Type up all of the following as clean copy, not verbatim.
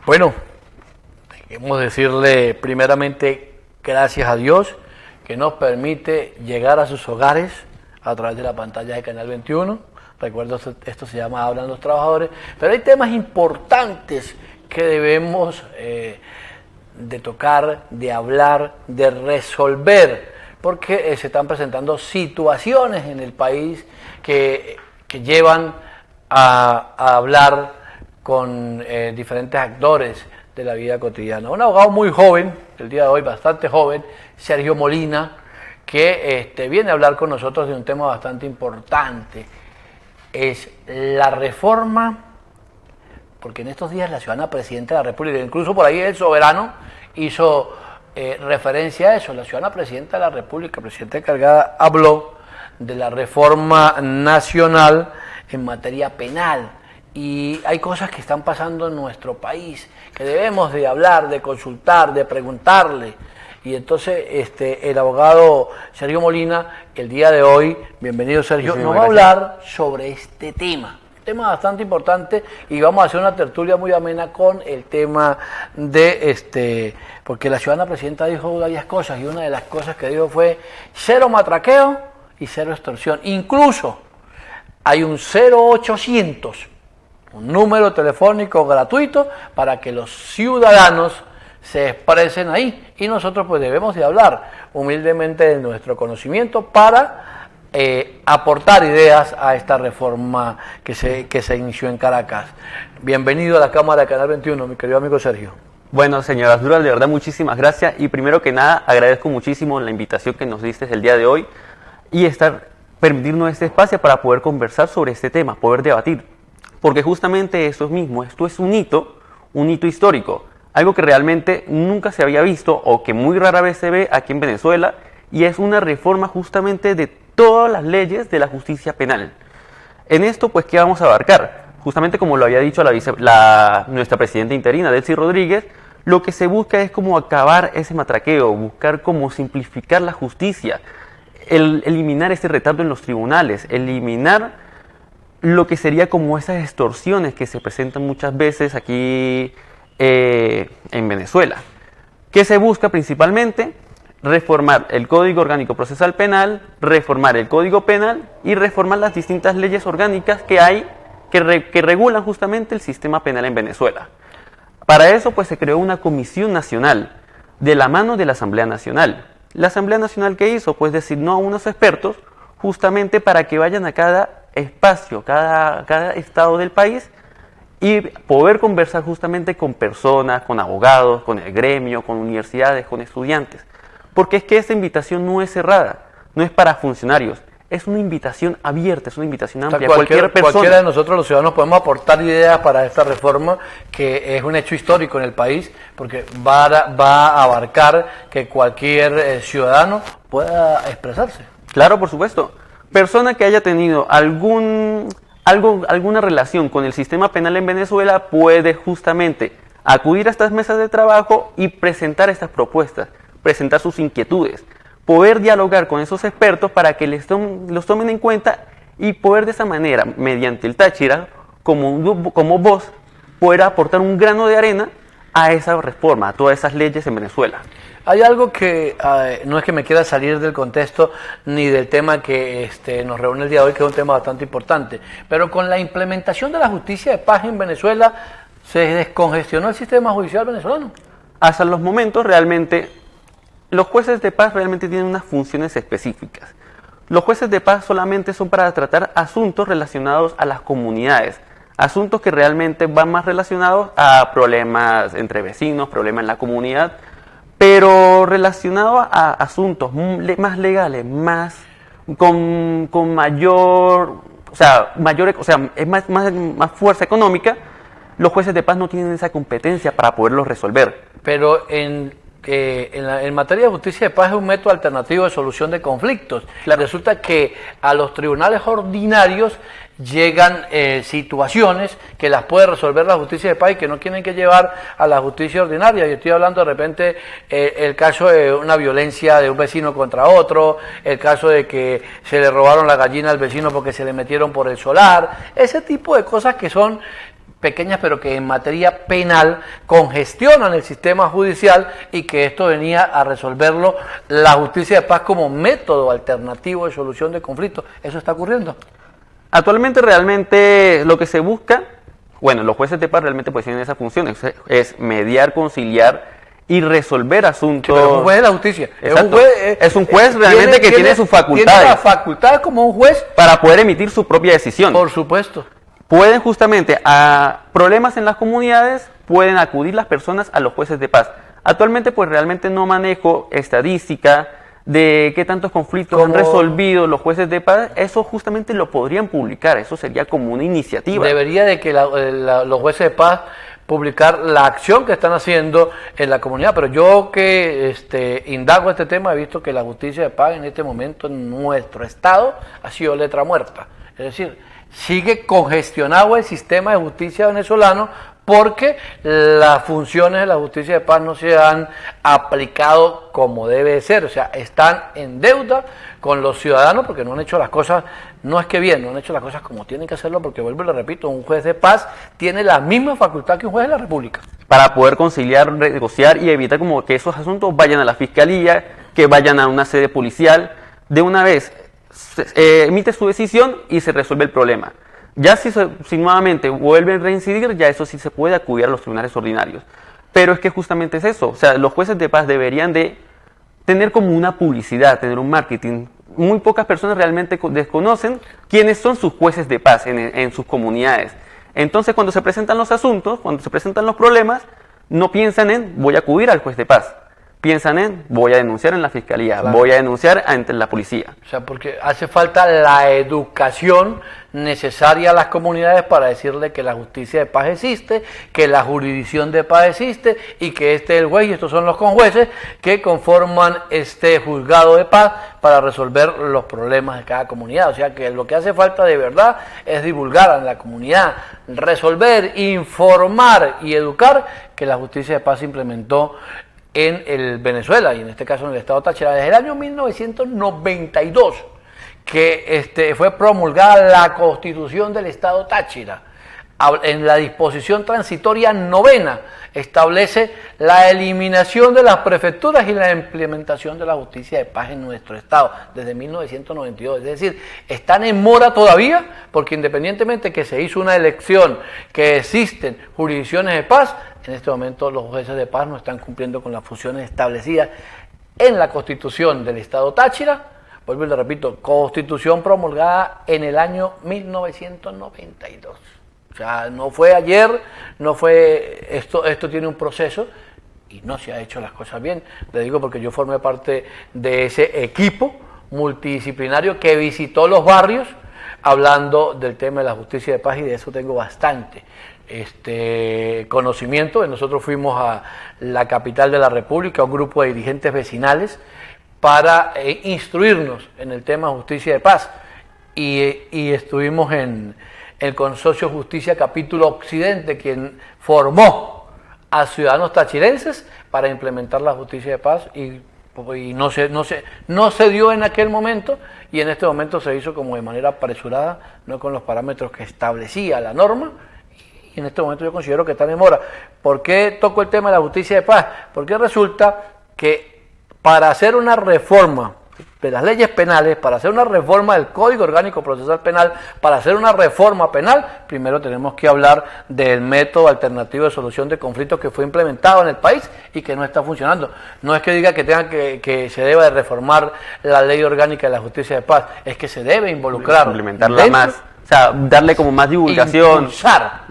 Bueno, queremos decirle primeramente gracias a Dios que nos permite llegar a sus hogares a través de la pantalla de Canal 21. Recuerdo, esto se llama Hablan los Trabajadores, pero hay temas importantes que debemos de tocar, de hablar, de resolver, porque se están presentando situaciones en el país que llevan a hablar con diferentes actores de la vida cotidiana. Un abogado muy joven, el día de hoy bastante joven, Sergio Molina, que viene a hablar con nosotros de un tema bastante importante. Es la reforma, porque en estos días la ciudadana presidenta de la República, incluso por ahí el soberano hizo referencia a eso. La ciudadana presidenta de la República, presidenta encargada, habló de la reforma nacional en materia penal. Y hay cosas que están pasando en nuestro país que debemos de hablar, de consultar, de preguntarle. Y entonces el abogado Sergio Molina, el día de hoy, bienvenido Sergio, sí, nos va a hablar sobre este tema. Un tema bastante importante, y vamos a hacer una tertulia muy amena con el tema de porque la ciudadana presidenta dijo varias cosas, y una de las cosas que dijo fue cero matraqueo y cero extorsión. Incluso hay un 0800, un número telefónico gratuito para que los ciudadanos se expresen ahí, y nosotros pues debemos de hablar humildemente de nuestro conocimiento para aportar ideas a esta reforma que se inició en Caracas. Bienvenido a la Cámara de Canal 21, mi querido amigo Sergio. Bueno, señora Asdrúbal, de verdad muchísimas gracias, y primero que nada agradezco muchísimo la invitación que nos diste el día de hoy y permitirnos este espacio para poder conversar sobre este tema, poder debatir, porque justamente eso es mismo, esto es un hito histórico, algo que realmente nunca se había visto o que muy rara vez se ve aquí en Venezuela, y es una reforma justamente de todas las leyes de la justicia penal. En esto, pues, ¿qué vamos a abarcar? Justamente como lo había dicho nuestra presidenta interina, Delcy Rodríguez, lo que se busca es como acabar ese matraqueo, buscar cómo simplificar la justicia, eliminar ese retardo en los tribunales, eliminar lo que sería como esas extorsiones que se presentan muchas veces aquí en Venezuela. ¿Qué se busca principalmente? Reformar el Código Orgánico Procesal Penal, reformar el Código Penal y reformar las distintas leyes orgánicas que hay que regulan justamente el sistema penal en Venezuela. Para eso, pues, se creó una comisión nacional de la mano de la Asamblea Nacional. La Asamblea Nacional, ¿qué hizo? Pues designó a unos expertos justamente para que vayan a cada espacio, cada estado del país, y poder conversar justamente con personas, con abogados, con el gremio, con universidades, con estudiantes. Porque es que esta invitación no es cerrada, no es para funcionarios, es una invitación abierta, es una invitación amplia. Cualquier persona. Cualquiera de nosotros los ciudadanos podemos aportar ideas para esta reforma, que es un hecho histórico en el país, porque va a abarcar que cualquier ciudadano pueda expresarse. Claro, por supuesto. Persona que haya tenido alguna relación con el sistema penal en Venezuela puede justamente acudir a estas mesas de trabajo y presentar estas propuestas, presentar sus inquietudes, poder dialogar con esos expertos para que los tomen en cuenta, y poder de esa manera, mediante el Táchira, como voz, poder aportar un grano de arena a esa reforma, a todas esas leyes en Venezuela. Hay algo que no es que me quiera salir del contexto ni del tema que nos reúne el día de hoy, que es un tema bastante importante, pero con la implementación de la justicia de paz en Venezuela, ¿se descongestionó el sistema judicial venezolano? Hasta los momentos, realmente, los jueces de paz realmente tienen unas funciones específicas. Los jueces de paz solamente son para tratar asuntos relacionados a las comunidades, asuntos que realmente van más relacionados a problemas entre vecinos, problemas en la comunidad, pero relacionado a asuntos más legales, con mayor, es más fuerza económica. Los jueces de paz no tienen esa competencia para poderlos resolver. Pero en materia de justicia de paz es un método alternativo de solución de conflictos. Claro. Resulta que a los tribunales ordinarios llegan situaciones que las puede resolver la justicia de paz y que no tienen que llevar a la justicia ordinaria. Yo estoy hablando de repente el caso de una violencia de un vecino contra otro, el caso de que se le robaron la gallina al vecino porque se le metieron por el solar, ese tipo de cosas que son pequeñas, pero que en materia penal congestionan el sistema judicial y que esto venía a resolverlo la justicia de paz como método alternativo de solución de conflictos. ¿Eso está ocurriendo? Actualmente realmente lo que se busca, bueno, los jueces de paz realmente pues tienen esa función, es mediar, conciliar y resolver asuntos. Sí, pero es un juez de la justicia. Es un juez realmente que tiene sus facultades. Tiene la facultad como un juez para poder emitir su propia decisión. Por supuesto. Pueden justamente a problemas en las comunidades, pueden acudir las personas a los jueces de paz. Actualmente pues realmente no manejo estadística de qué tantos conflictos han resolvido los jueces de paz. Eso justamente lo podrían publicar, eso sería como una iniciativa. Debería de que los jueces de paz publicar la acción que están haciendo en la comunidad, pero yo que indago este tema he visto que la justicia de paz en este momento en nuestro estado ha sido letra muerta, es decir, sigue congestionado el sistema de justicia venezolano porque las funciones de la justicia de paz no se han aplicado como debe ser, o sea, están en deuda con los ciudadanos porque no han hecho las cosas, no es que bien, no han hecho las cosas como tienen que hacerlo, porque vuelvo y le repito, un juez de paz tiene la misma facultad que un juez de la República. Para poder conciliar, negociar y evitar como que esos asuntos vayan a la fiscalía, que vayan a una sede policial, de una vez emite su decisión y se resuelve el problema. Ya si nuevamente vuelve a reincidir, ya eso sí se puede acudir a los tribunales ordinarios. Pero es que justamente es eso, o sea, los jueces de paz deberían de tener como una publicidad, tener un marketing. Muy pocas personas realmente desconocen quiénes son sus jueces de paz en sus comunidades. Entonces, cuando se presentan los asuntos, cuando se presentan los problemas, no piensan en voy a acudir al juez de paz. Piensan en voy a denunciar en la fiscalía, claro, voy a denunciar ante la policía. O sea, porque hace falta la educación necesaria a las comunidades para decirle que la justicia de paz existe, que la jurisdicción de paz existe y que este es el juez y estos son los conjueces que conforman este juzgado de paz para resolver los problemas de cada comunidad. O sea que lo que hace falta de verdad es divulgar a la comunidad, resolver, informar y educar que la justicia de paz se implementó en el Venezuela y en este caso en el estado Táchira desde el año 1992 que fue promulgada la Constitución del estado Táchira. En la disposición transitoria 9ª establece la eliminación de las prefecturas y la implementación de la justicia de paz en nuestro estado desde 1992. Es decir, están en mora todavía porque independientemente que se hizo una elección, que existen jurisdicciones de paz, en este momento los jueces de paz no están cumpliendo con las funciones establecidas en la Constitución del estado Táchira. Vuelvo y le repito, Constitución promulgada en el año 1992. O sea, no fue ayer, no fue esto tiene un proceso y no se ha hecho las cosas bien. Le digo porque yo formé parte de ese equipo multidisciplinario que visitó los barrios hablando del tema de la justicia de paz y de eso tengo bastante conocimiento. Nosotros fuimos a la capital de la República, un grupo de dirigentes vecinales para instruirnos en el tema justicia de paz y estuvimos en el Consorcio Justicia Capítulo Occidente, quien formó a ciudadanos tachirenses para implementar la justicia de paz y no se dio en aquel momento y en este momento se hizo como de manera apresurada, no con los parámetros que establecía la norma y en este momento yo considero que está en mora. ¿Por qué toco el tema de la justicia de paz? Porque resulta que para hacer una reforma de las leyes penales, para hacer una reforma del Código Orgánico Procesal Penal, para hacer una reforma penal, primero tenemos que hablar del método alternativo de solución de conflictos que fue implementado en el país y que no está funcionando. No es que diga que se deba de reformar la ley orgánica de la justicia de paz, es que se debe involucrar, implementarla más, o sea, darle como más divulgación, impulsar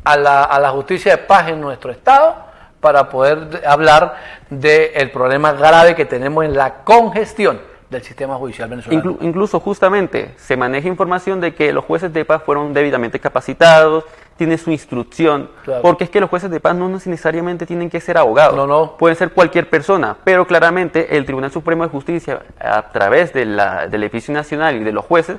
a la justicia de paz en nuestro estado, para poder hablar del problema grave que tenemos en la congestión del sistema judicial venezolano. Incluso justamente se maneja información de que los jueces de paz fueron debidamente capacitados, tienen su instrucción, claro, porque es que los jueces de paz no necesariamente tienen que ser abogados, no. Pueden ser cualquier persona, pero claramente el Tribunal Supremo de Justicia, a través del edificio nacional y de los jueces,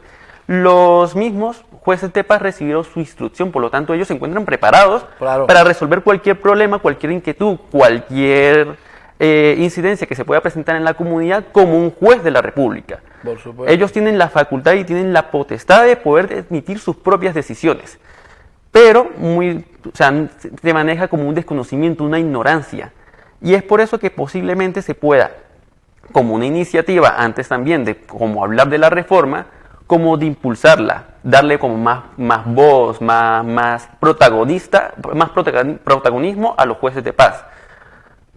los mismos jueces de paz recibieron su instrucción, por lo tanto ellos se encuentran preparados, claro, para resolver cualquier problema, cualquier inquietud, cualquier incidencia que se pueda presentar en la comunidad como un juez de la República. Por supuesto. Ellos tienen la facultad y tienen la potestad de poder emitir sus propias decisiones. pero o sea, se maneja como un desconocimiento, una ignorancia. Y es por eso que posiblemente se pueda, como una iniciativa, antes también de como hablar de la reforma, como de impulsarla, darle como más voz, más protagonismo a los jueces de paz,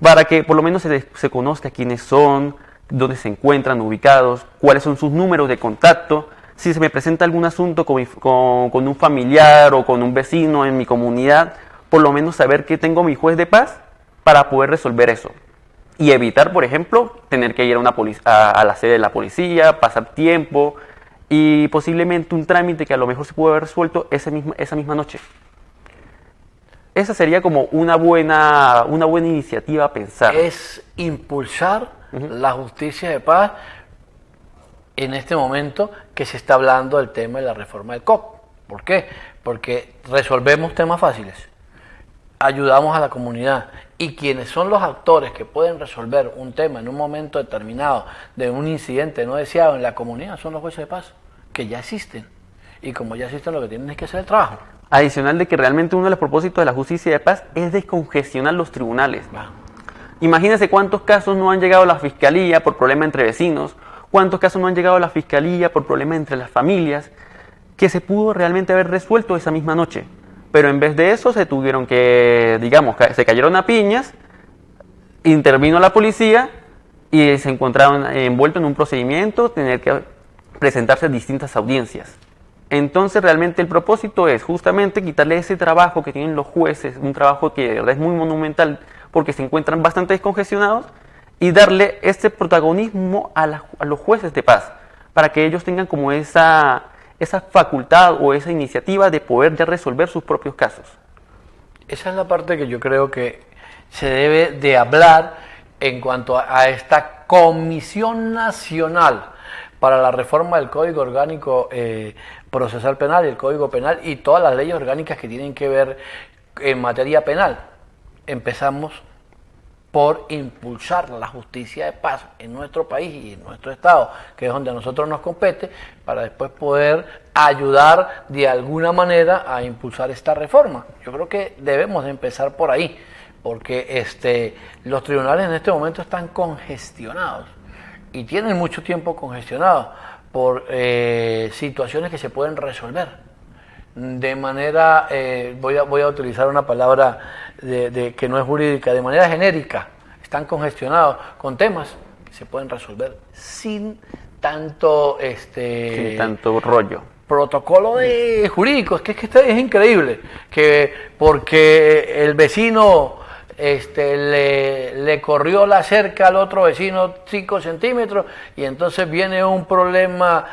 para que por lo menos se conozca quiénes son, dónde se encuentran ubicados, cuáles son sus números de contacto. Si se me presenta algún asunto con un familiar o con un vecino en mi comunidad, por lo menos saber que tengo mi juez de paz para poder resolver eso. Y evitar, por ejemplo, tener que ir a la sede de la policía, pasar tiempo y posiblemente un trámite que a lo mejor se puede haber resuelto esa misma noche. Esa sería como una buena iniciativa a pensar. Es impulsar la justicia de paz en este momento que se está hablando del tema de la reforma del COP. ¿Por qué? Porque resolvemos temas fáciles, ayudamos a la comunidad, y quienes son los actores que pueden resolver un tema en un momento determinado de un incidente no deseado en la comunidad son los jueces de paz, que ya existen. Y como ya existen, lo que tienen es que hacer el trabajo. Adicional de que realmente uno de los propósitos de la justicia de paz es descongestionar los tribunales. Imagínense cuántos casos no han llegado a la fiscalía por problemas entre vecinos, cuántos casos no han llegado a la fiscalía por problemas entre las familias, que se pudo realmente haber resuelto esa misma noche. Pero en vez de eso se tuvieron que, digamos, se cayeron a piñas, intervino la policía y se encontraron envueltos en un procedimiento, tener que presentarse a distintas audiencias. Entonces realmente el propósito es justamente quitarle ese trabajo que tienen los jueces, un trabajo que de verdad es muy monumental porque se encuentran bastante descongestionados, y darle este protagonismo a los jueces de paz, para que ellos tengan como esa facultad o esa iniciativa de poder ya resolver sus propios casos. Esa es la parte que yo creo que se debe de hablar en cuanto a esta Comisión Nacional para la Reforma del Código Orgánico Procesal Penal, el Código Penal y todas las leyes orgánicas que tienen que ver en materia penal. Empezamos por impulsar la justicia de paz en nuestro país y en nuestro estado, que es donde a nosotros nos compete, para después poder ayudar de alguna manera a impulsar esta reforma. Yo creo que debemos de empezar por ahí, porque los tribunales en este momento están congestionados y tienen mucho tiempo congestionados por situaciones que se pueden resolver de manera, voy a utilizar una palabra que no es jurídica, de manera genérica. Están congestionados con temas que se pueden resolver sin tanto sin tanto rollo, protocolo jurídico. Es que es increíble que porque el vecino le corrió la cerca al otro vecino 5 centímetros y entonces viene un problema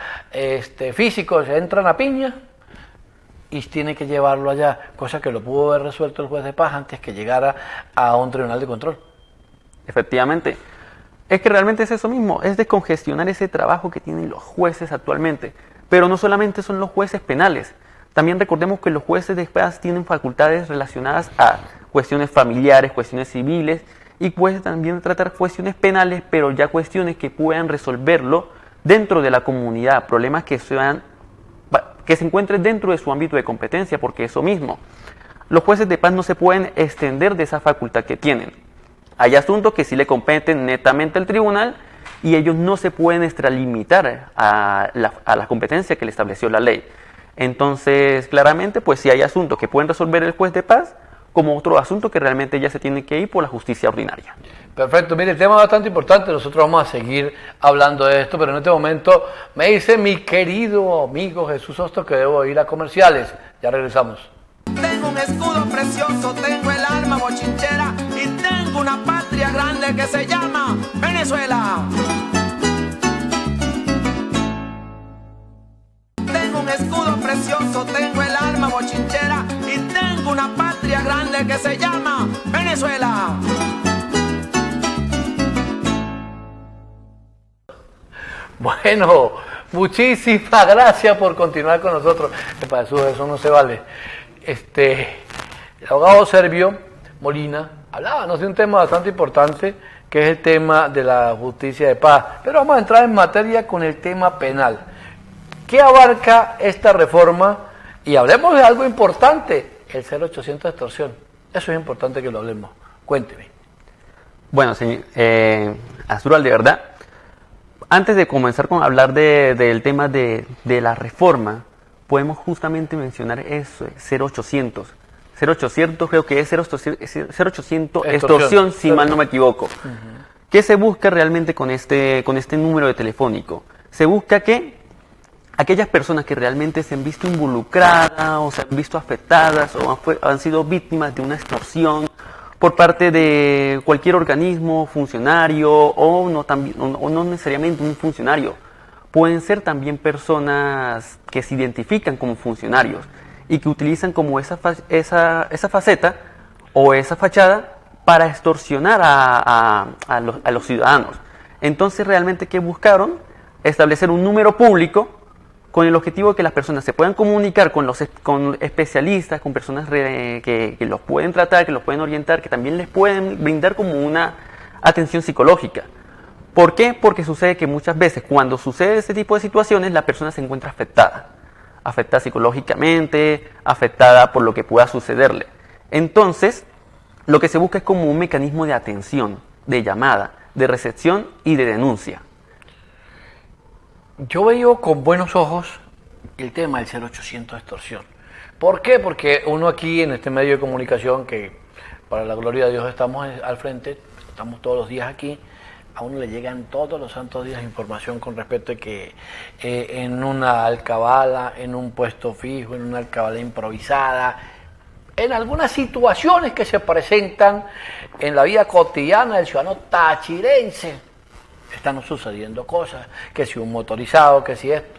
físico, se entran a piña y tiene que llevarlo allá, cosa que lo pudo haber resuelto el juez de paz antes que llegara a un tribunal de control. Efectivamente. Es que realmente es eso mismo, es descongestionar ese trabajo que tienen los jueces actualmente. Pero no solamente son los jueces penales, también recordemos que los jueces de paz tienen facultades relacionadas a cuestiones familiares, cuestiones civiles, y pueden también tratar cuestiones penales, pero ya cuestiones que puedan resolverlo dentro de la comunidad, problemas que se encuentren dentro de su ámbito de competencia, porque eso mismo, los jueces de paz no se pueden extender de esa facultad que tienen. Hay asuntos que sí le competen netamente al tribunal y ellos no se pueden extralimitar a la competencia que le estableció la ley. Entonces, claramente, pues sí hay asuntos que pueden resolver el juez de paz, como otro asunto que realmente ya se tiene que ir por la justicia ordinaria. Perfecto, mire, el tema es bastante importante, nosotros vamos a seguir hablando de esto, pero en este momento me dice mi querido amigo Jesús Hostos que debo ir a comerciales. Ya regresamos. Tengo un escudo precioso, tengo el arma bochinchera y tengo una patria grande que se llama Venezuela. Tengo un escudo precioso, tengo el arma bochinchera y tengo una patria grande que se llama Venezuela. Bueno, muchísimas gracias por continuar con nosotros. Para eso no se vale. El abogado Servio Molina hablábamos de un tema bastante importante, que es el tema de la justicia de paz. Pero vamos a entrar en materia con el tema penal. ¿Qué abarca esta reforma Y hablemos de algo importante, el 0800 extorsión. Eso es importante que lo hablemos. Cuénteme. Bueno, señor Asdrúbal, de verdad, antes de comenzar con hablar del tema de la reforma, podemos justamente mencionar eso, 0800. 0800 creo que es 0800 extorsión, si mal no me equivoco. ¿Qué se busca realmente con este número de telefónico? Se busca que aquellas personas que realmente se han visto involucradas o se han visto afectadas o han sido víctimas de una extorsión por parte de cualquier organismo, funcionario o no necesariamente un funcionario. Pueden ser también personas que se identifican como funcionarios y que utilizan como esa faceta o esa fachada para extorsionar a los ciudadanos. Entonces, realmente, ¿qué buscaron? Establecer un número público con el objetivo de que las personas se puedan comunicar con especialistas, con personas que los pueden tratar, que los pueden orientar, que también les pueden brindar como una atención psicológica. ¿Por qué? Porque sucede que muchas veces cuando sucede este tipo de situaciones la persona se encuentra afectada psicológicamente, afectada por lo que pueda sucederle. Entonces, lo que se busca es como un mecanismo de atención, de llamada, de recepción y de denuncia. Yo veo con buenos ojos el tema del 0800 extorsión. ¿Por qué? Porque uno aquí en este medio de comunicación, que para la gloria de Dios estamos al frente, estamos todos los días aquí, a uno le llegan todos los santos días información con respecto a que en una alcabala, en un puesto fijo, en una alcabala improvisada, en algunas situaciones que se presentan en la vida cotidiana del ciudadano tachirense, están sucediendo cosas, que si un motorizado, que si esto,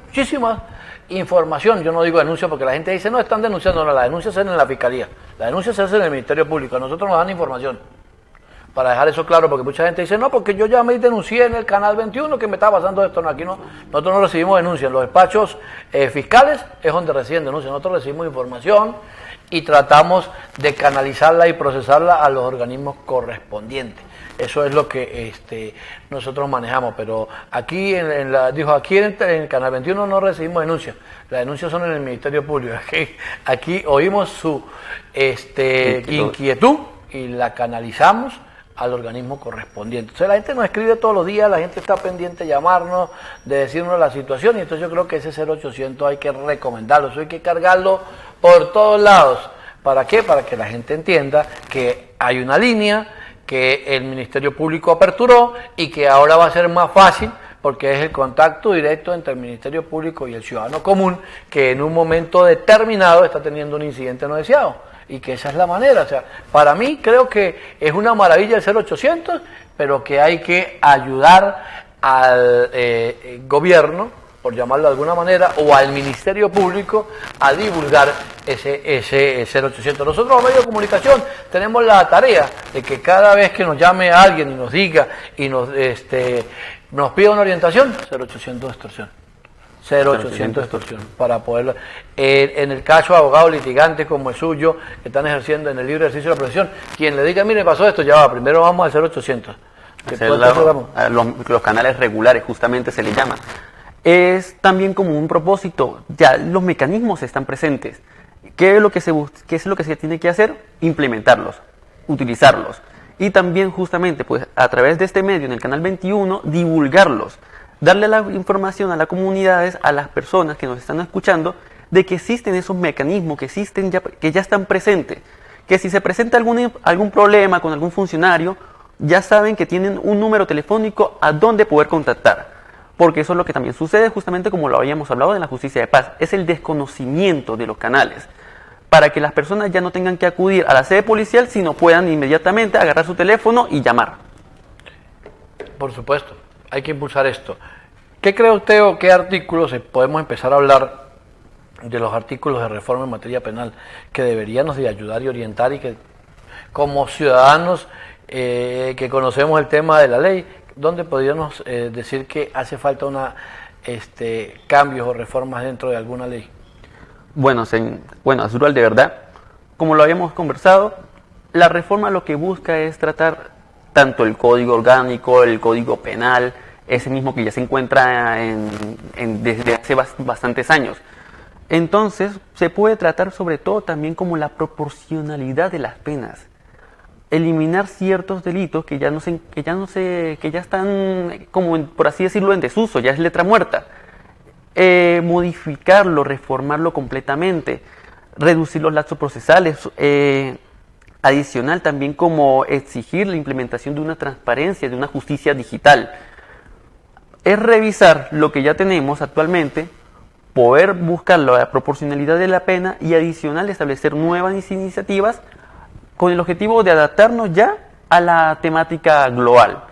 muchísima información. Yo no digo denuncia porque la gente dice, no, están denunciando, no, la denuncia se hace en la Fiscalía, la denuncia se hace en el Ministerio Público, a nosotros nos dan información, para dejar eso claro, porque mucha gente dice, no, porque yo ya me denuncié en el Canal 21 que me estaba pasando esto, no, aquí no, nosotros no recibimos denuncias, los despachos fiscales es donde reciben denuncias, nosotros recibimos información y tratamos de canalizarla y procesarla a los organismos correspondientes. Eso es lo que nosotros manejamos, pero aquí en el Canal 21 no recibimos denuncias, las denuncias son en el Ministerio Público. Aquí oímos su inquietud y la canalizamos al organismo correspondiente. Entonces la gente nos escribe todos los días, la gente está pendiente de llamarnos, de decirnos la situación, y entonces yo creo que ese 0800 hay que recomendarlo, eso hay que cargarlo por todos lados. ¿Para qué? Para que la gente entienda que hay una línea que el Ministerio Público aperturó y que ahora va a ser más fácil porque es el contacto directo entre el Ministerio Público y el ciudadano común que en un momento determinado está teniendo un incidente no deseado, y que esa es la manera. O sea, para mí creo que es una maravilla el 0800, pero que hay que ayudar al gobierno, por llamarlo de alguna manera, o al Ministerio Público a divulgar ese 0800. Nosotros los medios de comunicación tenemos la tarea de que cada vez que nos llame alguien y nos diga y nos pida una orientación, 0800 extorsión. 0800 extorsión, para poderlo. En el caso de abogados litigantes como el suyo, que están ejerciendo en el libre ejercicio de la profesión, quien le diga, mire, pasó esto, ya va, primero vamos al 0800. Los canales regulares, justamente se le llaman. Es también como un propósito, ya los mecanismos están presentes. ¿Qué es lo que se tiene que hacer? Implementarlos, utilizarlos. Y también justamente pues a través de este medio, en el Canal 21, divulgarlos. Darle la información a las comunidades, a las personas que nos están escuchando, de que existen esos mecanismos, que ya están presentes. Que si se presenta algún problema con algún funcionario, ya saben que tienen un número telefónico a donde poder contactar. Porque eso es lo que también sucede, justamente como lo habíamos hablado en la justicia de paz, es el desconocimiento de los canales, para que las personas ya no tengan que acudir a la sede policial, sino puedan inmediatamente agarrar su teléfono y llamar. Por supuesto, hay que impulsar esto. ¿Qué cree usted o qué artículos podemos empezar a hablar de los artículos de reforma en materia penal que deberíamos de ayudar y orientar, y que como ciudadanos que conocemos el tema de la ley, ¿dónde podríamos decir que hace falta cambios o reformas dentro de alguna ley? Bueno, Asdrúbal, de verdad, como lo habíamos conversado, la reforma lo que busca es tratar tanto el código orgánico, el código penal, ese mismo que ya se encuentra desde hace bastantes años. Entonces, se puede tratar sobre todo también como la proporcionalidad de las penas. Eliminar ciertos delitos que ya están, como por así decirlo, en desuso, ya es letra muerta. Modificarlo, reformarlo completamente, reducir los lapsos procesales. Adicional también como exigir la implementación de una transparencia, de una justicia digital. Es revisar lo que ya tenemos actualmente, poder buscar la proporcionalidad de la pena y adicional establecer nuevas iniciativas con el objetivo de adaptarnos ya a la temática global.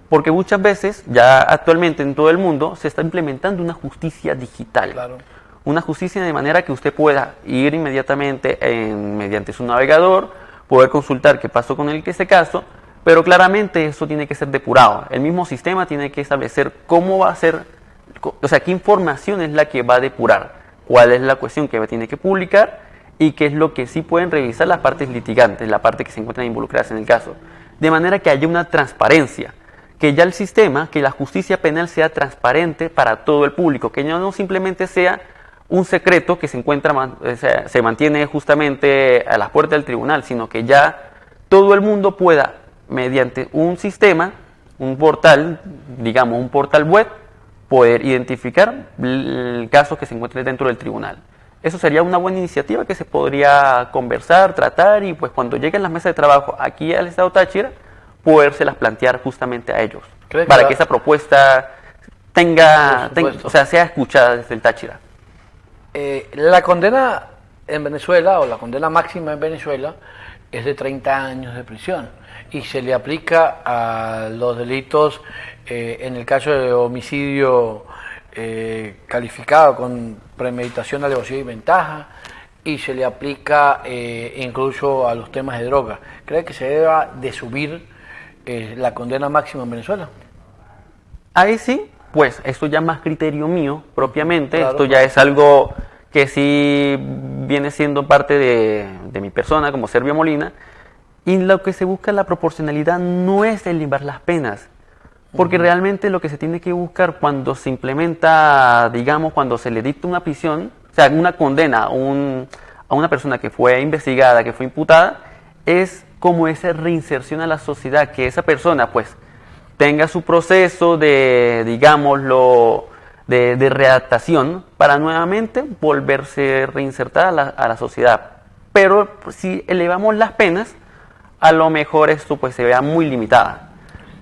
Porque muchas veces, ya actualmente en todo el mundo, se está implementando una justicia digital. Claro. Una justicia de manera que usted pueda ir inmediatamente mediante su navegador, poder consultar qué pasó con ese caso, pero claramente eso tiene que ser depurado. El mismo sistema tiene que establecer cómo va a ser, o sea, qué información es la que va a depurar, cuál es la cuestión que tiene que publicar y qué es lo que sí pueden revisar las partes litigantes, la parte que se encuentran involucradas en el caso. De manera que haya una transparencia, que ya el sistema, que la justicia penal sea transparente para todo el público, que ya no simplemente sea un secreto que se mantiene justamente a las puertas del tribunal, sino que ya todo el mundo pueda, mediante un sistema, un portal, digamos un portal web, poder identificar el caso que se encuentre dentro del tribunal. Eso sería una buena iniciativa que se podría conversar, tratar y pues cuando lleguen las mesas de trabajo aquí al Estado Táchira, podérselas plantear justamente a ellos, para que esa propuesta sea escuchada desde el Táchira. La condena en Venezuela, o la condena máxima en Venezuela, es de 30 años de prisión y se le aplica a los delitos, en el caso de homicidio calificado con premeditación, alevosía y ventaja, y se le aplica incluso a los temas de droga. ¿Cree que se deba de subir la condena máxima en Venezuela? Ahí sí, pues esto ya más criterio mío propiamente, Claro, esto ya es algo que sí viene siendo parte de mi persona como Servio Molina, y lo que se busca la proporcionalidad no es elevar las penas, porque realmente lo que se tiene que buscar cuando se implementa, digamos, cuando se le dicta una prisión, o sea, una condena a una persona que fue investigada, que fue imputada, es como esa reinserción a la sociedad, que esa persona pues tenga su proceso de, digámoslo, de readaptación para nuevamente volverse reinsertada a la sociedad. Pero si elevamos las penas, a lo mejor esto pues se vea muy limitada.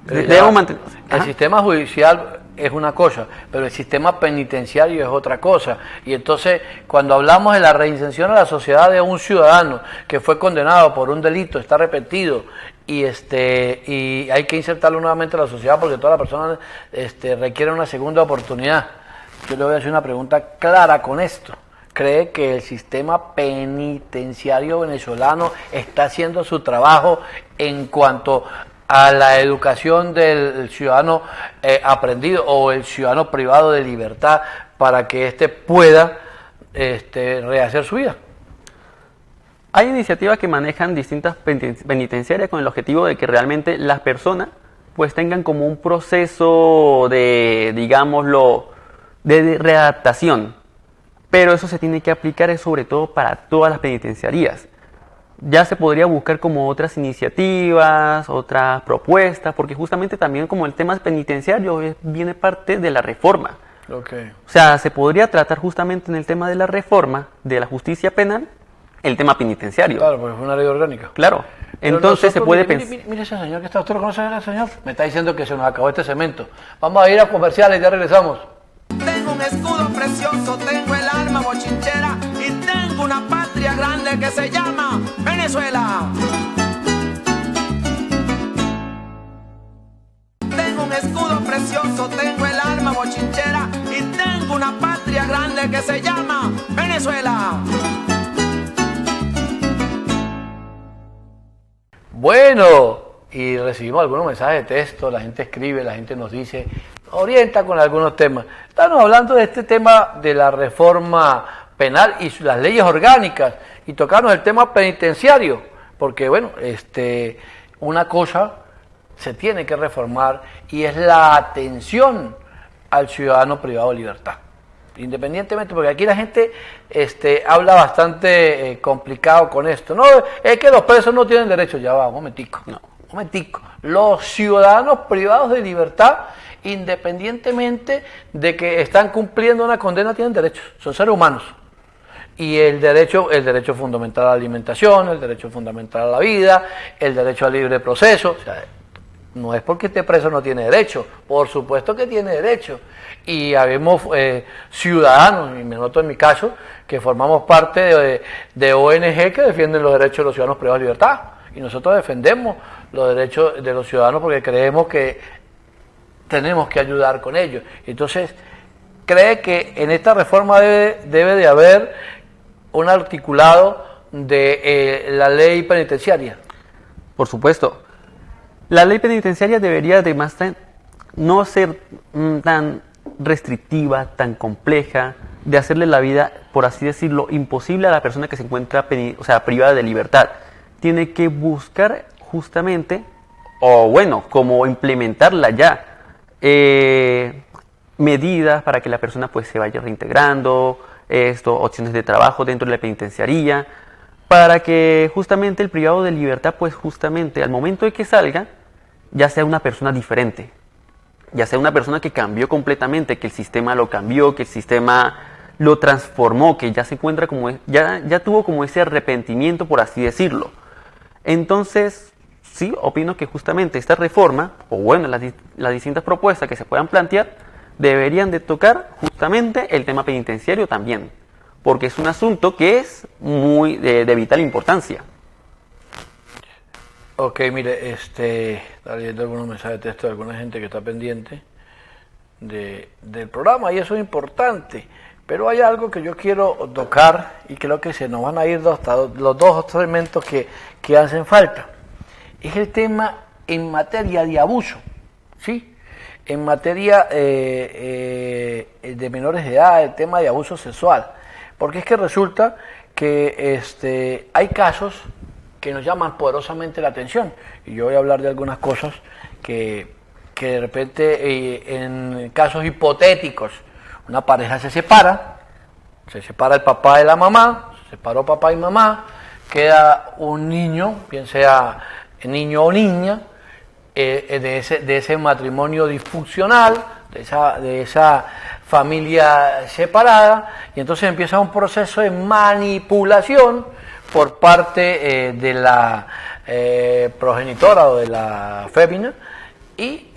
Debemos mantenernos. El sistema judicial es una cosa, pero el sistema penitenciario es otra cosa. Y entonces, cuando hablamos de la reinserción a la sociedad de un ciudadano que fue condenado por un delito, está repetido, y hay que insertarlo nuevamente a la sociedad porque toda la persona requiere una segunda oportunidad. Yo le voy a hacer una pregunta clara con esto. ¿Cree que el sistema penitenciario venezolano está haciendo su trabajo en cuanto a la educación del ciudadano aprendido o el ciudadano privado de libertad para que éste pueda rehacer su vida? Hay iniciativas que manejan distintas penitenciarias con el objetivo de que realmente las personas pues tengan como un proceso de, digámoslo, de readaptación. Pero eso se tiene que aplicar sobre todo para todas las penitenciarías. Ya se podría buscar como otras iniciativas, otras propuestas, porque justamente también como el tema penitenciario viene parte de la reforma. Okay. O sea, se podría tratar justamente en el tema de la reforma de la justicia penal, el tema penitenciario. Claro, porque es una ley orgánica. Claro. Pero entonces se puede pensar... Mire ese señor que está, ¿usted lo conoce al señor? Me está diciendo que se nos acabó este cemento. Vamos a ir a comerciales y ya regresamos. Tengo un escudo precioso, tengo el arma bochinchera y tengo una patria grande que se llama Venezuela. Tengo un escudo precioso, tengo el arma bochinchera y tengo una patria grande que se llama Venezuela. Bueno, y recibimos algunos mensajes de texto, la gente escribe, la gente nos dice, orienta con algunos temas. Estamos hablando de este tema de la reforma penal y las leyes orgánicas y tocarnos el tema penitenciario, porque bueno, una cosa se tiene que reformar y es la atención al ciudadano privado de libertad. independientemente, porque aquí la gente habla bastante complicado con esto. No, es que los presos no tienen derecho. Ya va, un momentico. No. Un momentico. Los ciudadanos privados de libertad, independientemente de que están cumpliendo una condena, tienen derechos. Son seres humanos. Y el derecho fundamental a la alimentación, el derecho fundamental a la vida, el derecho al libre proceso. O sea, no es porque esté preso no tiene derecho, por supuesto que tiene derecho. Y habemos ciudadanos, y me noto en mi caso, que formamos parte de ONG que defienden los derechos de los ciudadanos privados de libertad. Y nosotros defendemos los derechos de los ciudadanos porque creemos que tenemos que ayudar con ellos. Entonces, cree que en esta reforma debe de haber un articulado de la ley penitenciaria. Por supuesto. La ley penitenciaria debería además no ser tan restrictiva, tan compleja, de hacerle la vida, por así decirlo, imposible a la persona que se encuentra privada de libertad. Tiene que buscar justamente, o bueno, como implementarla ya, medidas para que la persona pues se vaya reintegrando, opciones de trabajo dentro de la penitenciaría, para que justamente el privado de libertad pues justamente al momento de que salga ya sea una persona diferente, ya sea una persona que cambió completamente, que el sistema lo cambió, que el sistema lo transformó, que ya se encuentra como, ya tuvo como ese arrepentimiento, por así decirlo. Entonces, sí, opino que justamente esta reforma, o bueno, las distintas propuestas que se puedan plantear, deberían de tocar justamente el tema penitenciario también, porque es un asunto que es muy de vital importancia. Ok, mire, está leyendo algunos mensajes de texto de alguna gente que está pendiente del programa y eso es importante, pero hay algo que yo quiero tocar y creo que se nos van a ir los dos elementos que hacen falta. Es el tema en materia de abuso, ¿sí? En materia de menores de edad, el tema de abuso sexual, porque es que resulta que hay casos que nos llaman poderosamente la atención. Y yo voy a hablar de algunas cosas que de repente, en casos hipotéticos, una pareja se separa el papá de la mamá, se separó papá y mamá, queda un niño, bien sea niño o niña, de ese matrimonio disfuncional, de esa familia separada, y entonces empieza un proceso de manipulación por parte de la progenitora o de la fémina, y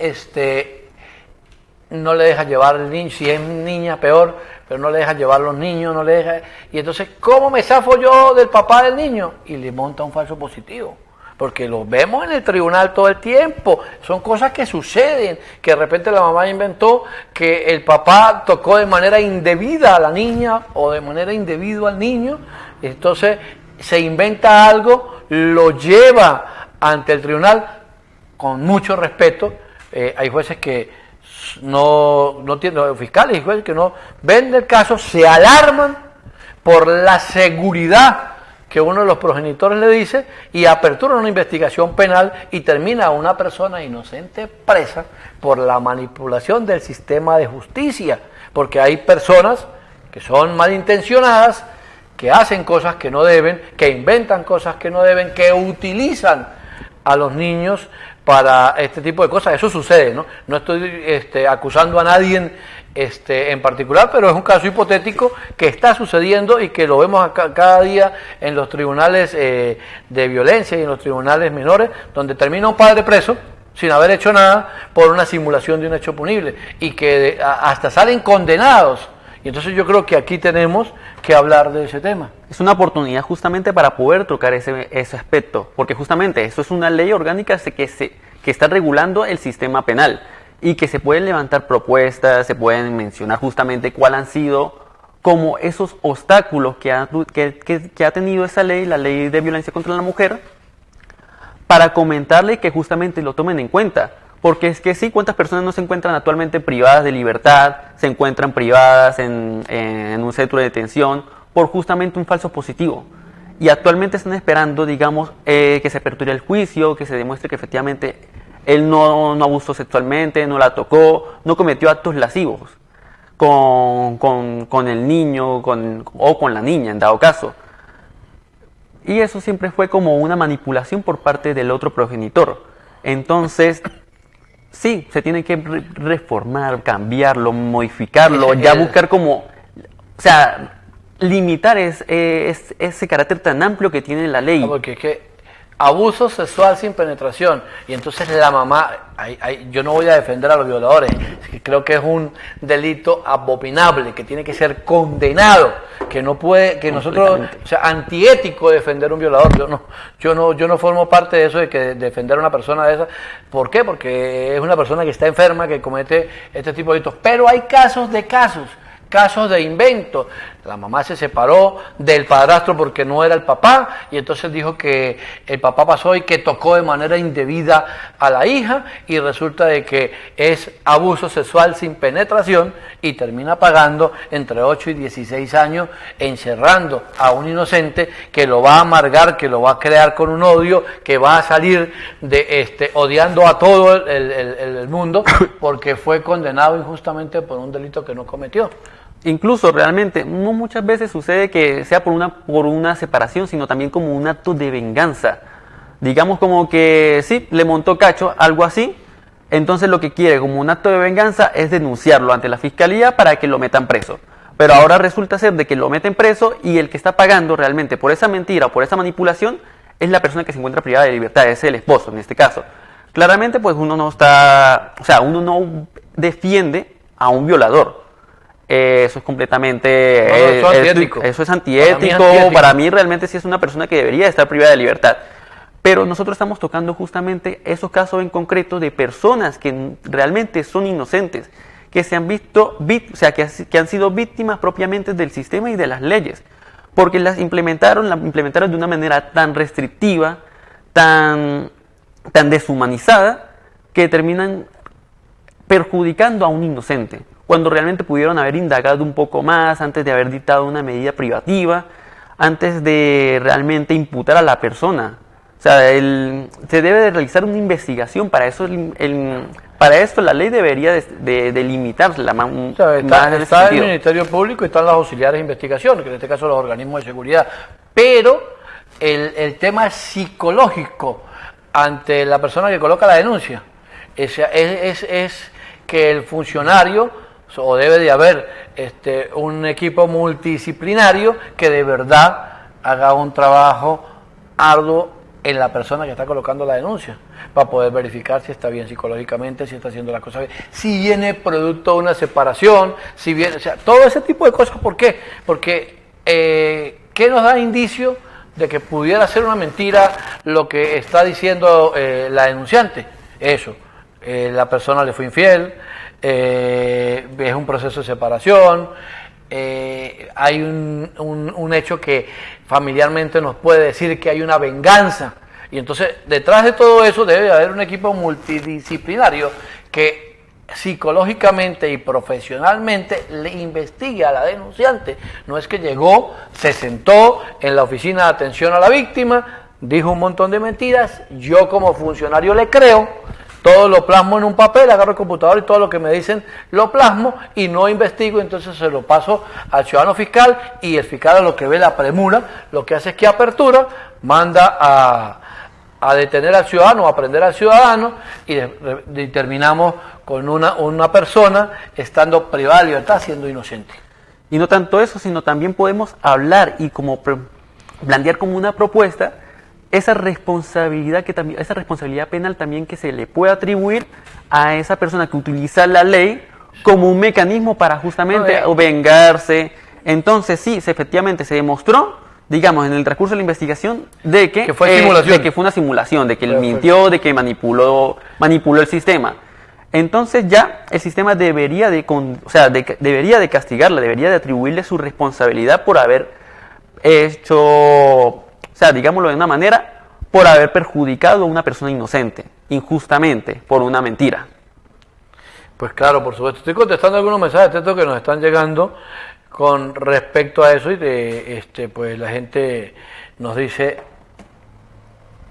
no le deja llevar el niño, si es niña peor, pero no le deja llevar los niños, no le deja, y entonces, ¿cómo me zafo yo del papá del niño? Y le monta un falso positivo, porque lo vemos en el tribunal todo el tiempo, son cosas que suceden, que de repente la mamá inventó que el papá tocó de manera indebida a la niña o de manera indebida al niño, entonces se inventa algo, lo lleva ante el tribunal con mucho respeto. Hay jueces que no tienen, fiscales y jueces que no ven el caso, se alarman por la seguridad que uno de los progenitores le dice y apertura una investigación penal y termina una persona inocente presa por la manipulación del sistema de justicia, porque hay personas que son malintencionadas, que hacen cosas que no deben, que inventan cosas que no deben, que utilizan a los niños para este tipo de cosas. Eso sucede, ¿no? No estoy acusando a nadie en particular, pero es un caso hipotético que está sucediendo y que lo vemos cada día en los tribunales de violencia y en los tribunales menores, donde termina un padre preso sin haber hecho nada por una simulación de un hecho punible y que hasta salen condenados. Y entonces yo creo que aquí tenemos que hablar de ese tema. Es una oportunidad justamente para poder tocar ese aspecto, porque justamente eso es una ley orgánica que está regulando el sistema penal y que se pueden levantar propuestas, se pueden mencionar justamente cuáles han sido como esos obstáculos que ha tenido esa ley, la ley de violencia contra la mujer, para comentarle que justamente lo tomen en cuenta. Porque es que sí, ¿cuántas personas no se encuentran actualmente privadas de libertad, se encuentran privadas en un centro de detención por justamente un falso positivo? Y actualmente están esperando, digamos, que se aperture el juicio, que se demuestre que efectivamente él no abusó sexualmente, no la tocó, no cometió actos lascivos. con el niño o con la niña, en dado caso. Y eso siempre fue como una manipulación por parte del otro progenitor. Entonces, sí, se tiene que reformar, cambiarlo, modificarlo, ya buscar como, o sea, limitar ese carácter tan amplio que tiene la ley. Porque es que abuso sexual sin penetración, y entonces la mamá, yo no voy a defender a los violadores, creo que es un delito abominable, que tiene que ser condenado, que no puede, que nosotros, o sea, antiético defender a un violador. Yo no formo parte de eso, de que defender a una persona de esa. ¿Por qué? Porque es una persona que está enferma, que comete este tipo de delitos, pero hay casos de invento. La mamá se separó del padrastro porque no era el papá, y entonces dijo que el papá pasó y que tocó de manera indebida a la hija, y resulta de que es abuso sexual sin penetración, y termina pagando entre 8 y 16 años encerrando a un inocente que lo va a amargar, que lo va a crear con un odio, que va a salir de odiando a todo el mundo porque fue condenado injustamente por un delito que no cometió. Incluso realmente no muchas veces sucede que sea por una separación, sino también como un acto de venganza. Digamos como que sí, le montó cacho, algo así. Entonces lo que quiere como un acto de venganza es denunciarlo ante la fiscalía para que lo metan preso. Pero ahora resulta ser de que lo meten preso, y el que está pagando realmente por esa mentira o por esa manipulación es la persona que se encuentra privada de libertad, es el esposo en este caso. Claramente pues uno no defiende a un violador. Eso es completamente... eso es antiético. Eso es antiético. Para mí realmente sí es una persona que debería estar privada de libertad. Pero nosotros estamos tocando justamente esos casos en concreto de personas que realmente son inocentes, que se han visto, que han sido víctimas propiamente del sistema y de las leyes, porque las implementaron de una manera tan restrictiva, tan deshumanizada, que terminan perjudicando a un inocente, cuando realmente pudieron haber indagado un poco más antes de haber dictado una medida privativa, antes de realmente imputar a la persona. O sea, se debe de realizar una investigación. Para eso la ley debería de limitarla. O sea, está el Ministerio Público y están los auxiliares de investigación, que en este caso los organismos de seguridad. Pero el tema psicológico ante la persona que coloca la denuncia es que el funcionario, o debe de haber un equipo multidisciplinario que de verdad haga un trabajo arduo en la persona que está colocando la denuncia, para poder verificar si está bien psicológicamente, si está haciendo las cosas bien, si viene producto de una separación, si viene, o sea, todo ese tipo de cosas. ¿Por qué? Porque ¿qué nos da indicio de que pudiera ser una mentira lo que está diciendo la denunciante? Eso, la persona le fue infiel, es un proceso de separación, hay un hecho que familiarmente nos puede decir que hay una venganza, y entonces detrás de todo eso debe haber un equipo multidisciplinario que psicológicamente y profesionalmente le investigue a la denunciante. No es que llegó, se sentó en la oficina de atención a la víctima, dijo un montón de mentiras, yo como funcionario le creo, todo lo plasmo en un papel, agarro el computador y todo lo que me dicen lo plasmo y no investigo, entonces se lo paso al ciudadano fiscal, y el fiscal, a lo que ve la premura, lo que hace es que apertura, manda a detener al ciudadano, a prender al ciudadano, y terminamos con una persona estando privada de libertad, siendo inocente. Y no tanto eso, sino también podemos hablar y como plantear como una propuesta esa responsabilidad penal también que se le puede atribuir a esa persona que utiliza la ley como un mecanismo para justamente vengarse. Entonces sí, efectivamente se demostró, digamos, en el transcurso de la investigación de que fue simulación, de que fue una simulación, de que él mintió, de que manipuló el sistema. Entonces ya el sistema debería de castigarla, debería de atribuirle su responsabilidad por haber hecho, o sea, digámoslo de una manera, por haber perjudicado a una persona inocente, injustamente, por una mentira. Pues claro, por supuesto. Estoy contestando algunos mensajes de texto que nos están llegando con respecto a eso, y pues la gente nos dice,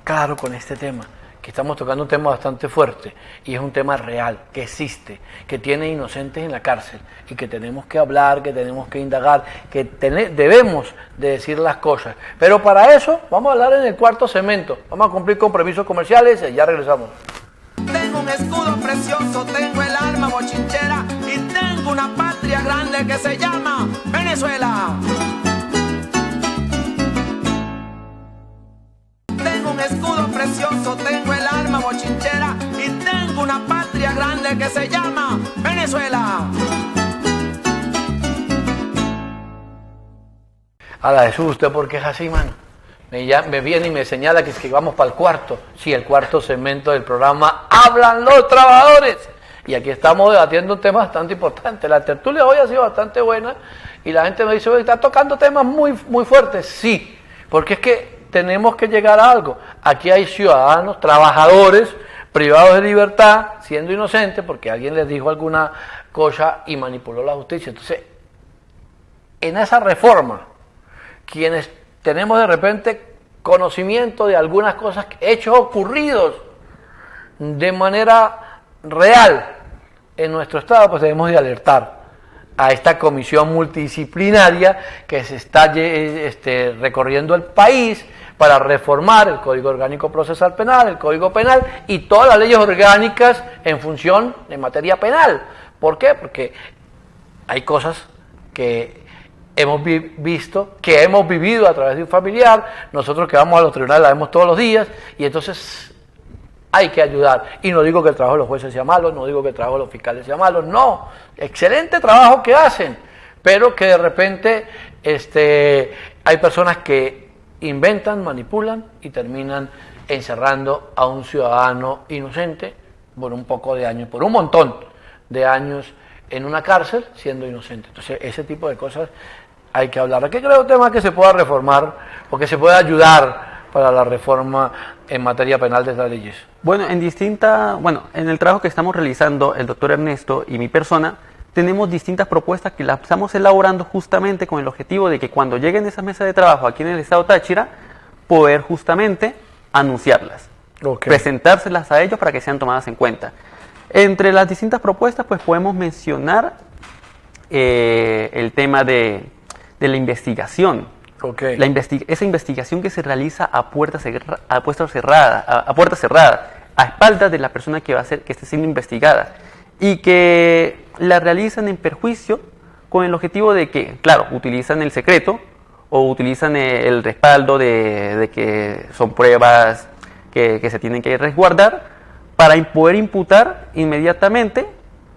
claro, con este tema, que estamos tocando un tema bastante fuerte y es un tema real, que existe, que tiene inocentes en la cárcel y que tenemos que hablar, que tenemos que indagar, que debemos de decir las cosas. Pero para eso vamos a hablar en el cuarto segmento. Vamos a cumplir compromisos comerciales y ya regresamos. Tengo un escudo precioso, tengo el arma bochinchera y tengo una patria grande que se llama Venezuela. Tengo un escudo precioso, tengo el arma bochinchera y tengo una patria grande que se llama Venezuela. Ahora, Jesús, ¿usted por qué es así, mano? Me viene y me señala que vamos para el cuarto. Sí, el cuarto segmento del programa Hablan los Trabajadores. Y aquí estamos debatiendo un tema bastante importante. La tertulia hoy ha sido bastante buena y la gente me dice, oye, está tocando temas muy, muy fuertes. Sí, porque es que tenemos que llegar a algo. Aquí hay ciudadanos, trabajadores, privados de libertad, siendo inocentes porque alguien les dijo alguna cosa y manipuló la justicia. Entonces, en esa reforma, quienes tenemos de repente conocimiento de algunas cosas, hechos ocurridos de manera real en nuestro estado, pues debemos de alertar a esta comisión multidisciplinaria que se está recorriendo el país para reformar el Código Orgánico Procesal Penal, el Código Penal y todas las leyes orgánicas en función de materia penal. ¿Por qué? Porque hay cosas que hemos visto, que hemos vivido a través de un familiar, nosotros que vamos a los tribunales la vemos todos los días, y entonces hay que ayudar. Y no digo que el trabajo de los jueces sea malo, no digo que el trabajo de los fiscales sea malo, no, excelente trabajo que hacen, pero que de repente hay personas que inventan, manipulan y terminan encerrando a un ciudadano inocente por un poco de años, por un montón de años en una cárcel siendo inocente. Entonces ese tipo de cosas hay que hablar. Aquí creo tema que se pueda reformar o que se pueda ayudar para la reforma en materia penal de estas leyes. Bueno, en el trabajo que estamos realizando el doctor Ernesto y mi persona, tenemos distintas propuestas que las estamos elaborando justamente con el objetivo de que cuando lleguen a esa mesa de trabajo aquí en el estado Táchira, poder justamente anunciarlas, presentárselas a ellos para que sean tomadas en cuenta. Entre las distintas propuestas, pues podemos mencionar el tema de la investigación. Esa investigación que se realiza a puerta cerrada, a espaldas de la persona que esté siendo investigada, y que la realizan en perjuicio con el objetivo de que, claro, utilizan el secreto o utilizan el respaldo de que son pruebas que se tienen que resguardar para poder imputar inmediatamente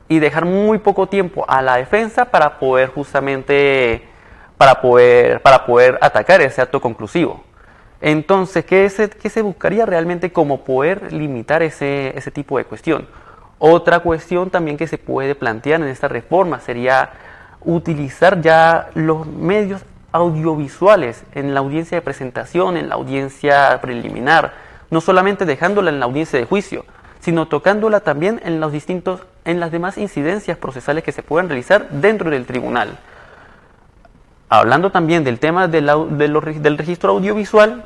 y dejar muy poco tiempo a la defensa para poder justamente para poder atacar ese acto conclusivo. Entonces, ¿qué se buscaría realmente como poder limitar ese tipo de cuestión? Otra cuestión también que se puede plantear en esta reforma sería utilizar ya los medios audiovisuales en la audiencia de presentación, en la audiencia preliminar, no solamente dejándola en la audiencia de juicio, sino tocándola también en las demás incidencias procesales que se puedan realizar dentro del tribunal. Hablando también del tema del registro audiovisual,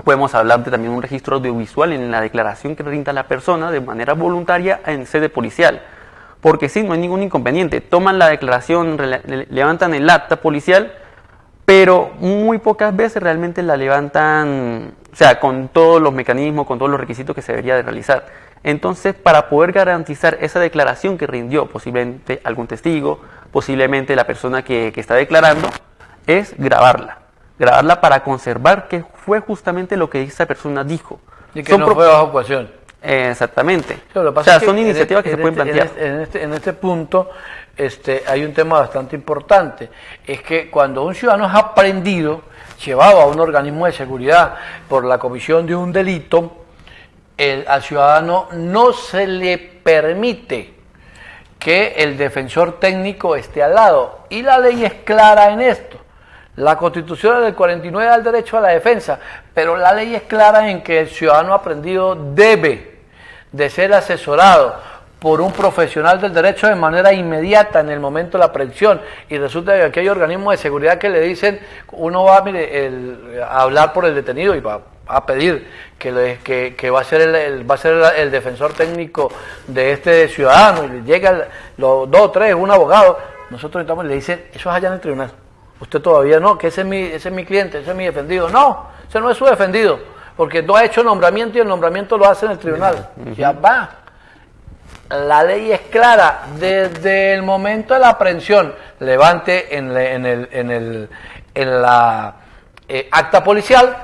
podemos hablar de también un registro audiovisual en la declaración que rinda la persona de manera voluntaria en sede policial. Porque sí, no hay ningún inconveniente. Toman la declaración, levantan el acta policial, pero muy pocas veces realmente la levantan, o sea, con todos los mecanismos, con todos los requisitos que se debería de realizar. Entonces, para poder garantizar esa declaración que rindió posiblemente algún testigo, posiblemente la persona que está declarando, es grabarla para conservar que fue justamente lo que esa persona dijo. Y que no fue bajo coacción. Exactamente. Sí, lo que pasa es que son iniciativas que se pueden plantear. En este punto hay un tema bastante importante. Es que cuando un ciudadano es aprehendido, llevado a un organismo de seguridad por la comisión de un delito, al ciudadano no se le permite que el defensor técnico esté al lado. Y la ley es clara en esto. La Constitución del 49 da el derecho a la defensa, pero la ley es clara en que el ciudadano aprehendido debe de ser asesorado por un profesional del derecho de manera inmediata en el momento de la aprehensión. Y resulta que aquí hay organismos de seguridad que le dicen, uno va a hablar por el detenido y va va a pedir que va a ser el defensor técnico de este ciudadano, y le llega los 2 o 3, un abogado, nosotros entramos y le dicen, eso es allá en el tribunal. Usted todavía no, que ese es mi cliente, ese es mi defendido. No, ese no es su defendido, porque no ha hecho nombramiento y el nombramiento lo hace en el tribunal. Ya va. La ley es clara, desde el momento de la aprehensión, levante en la acta policial,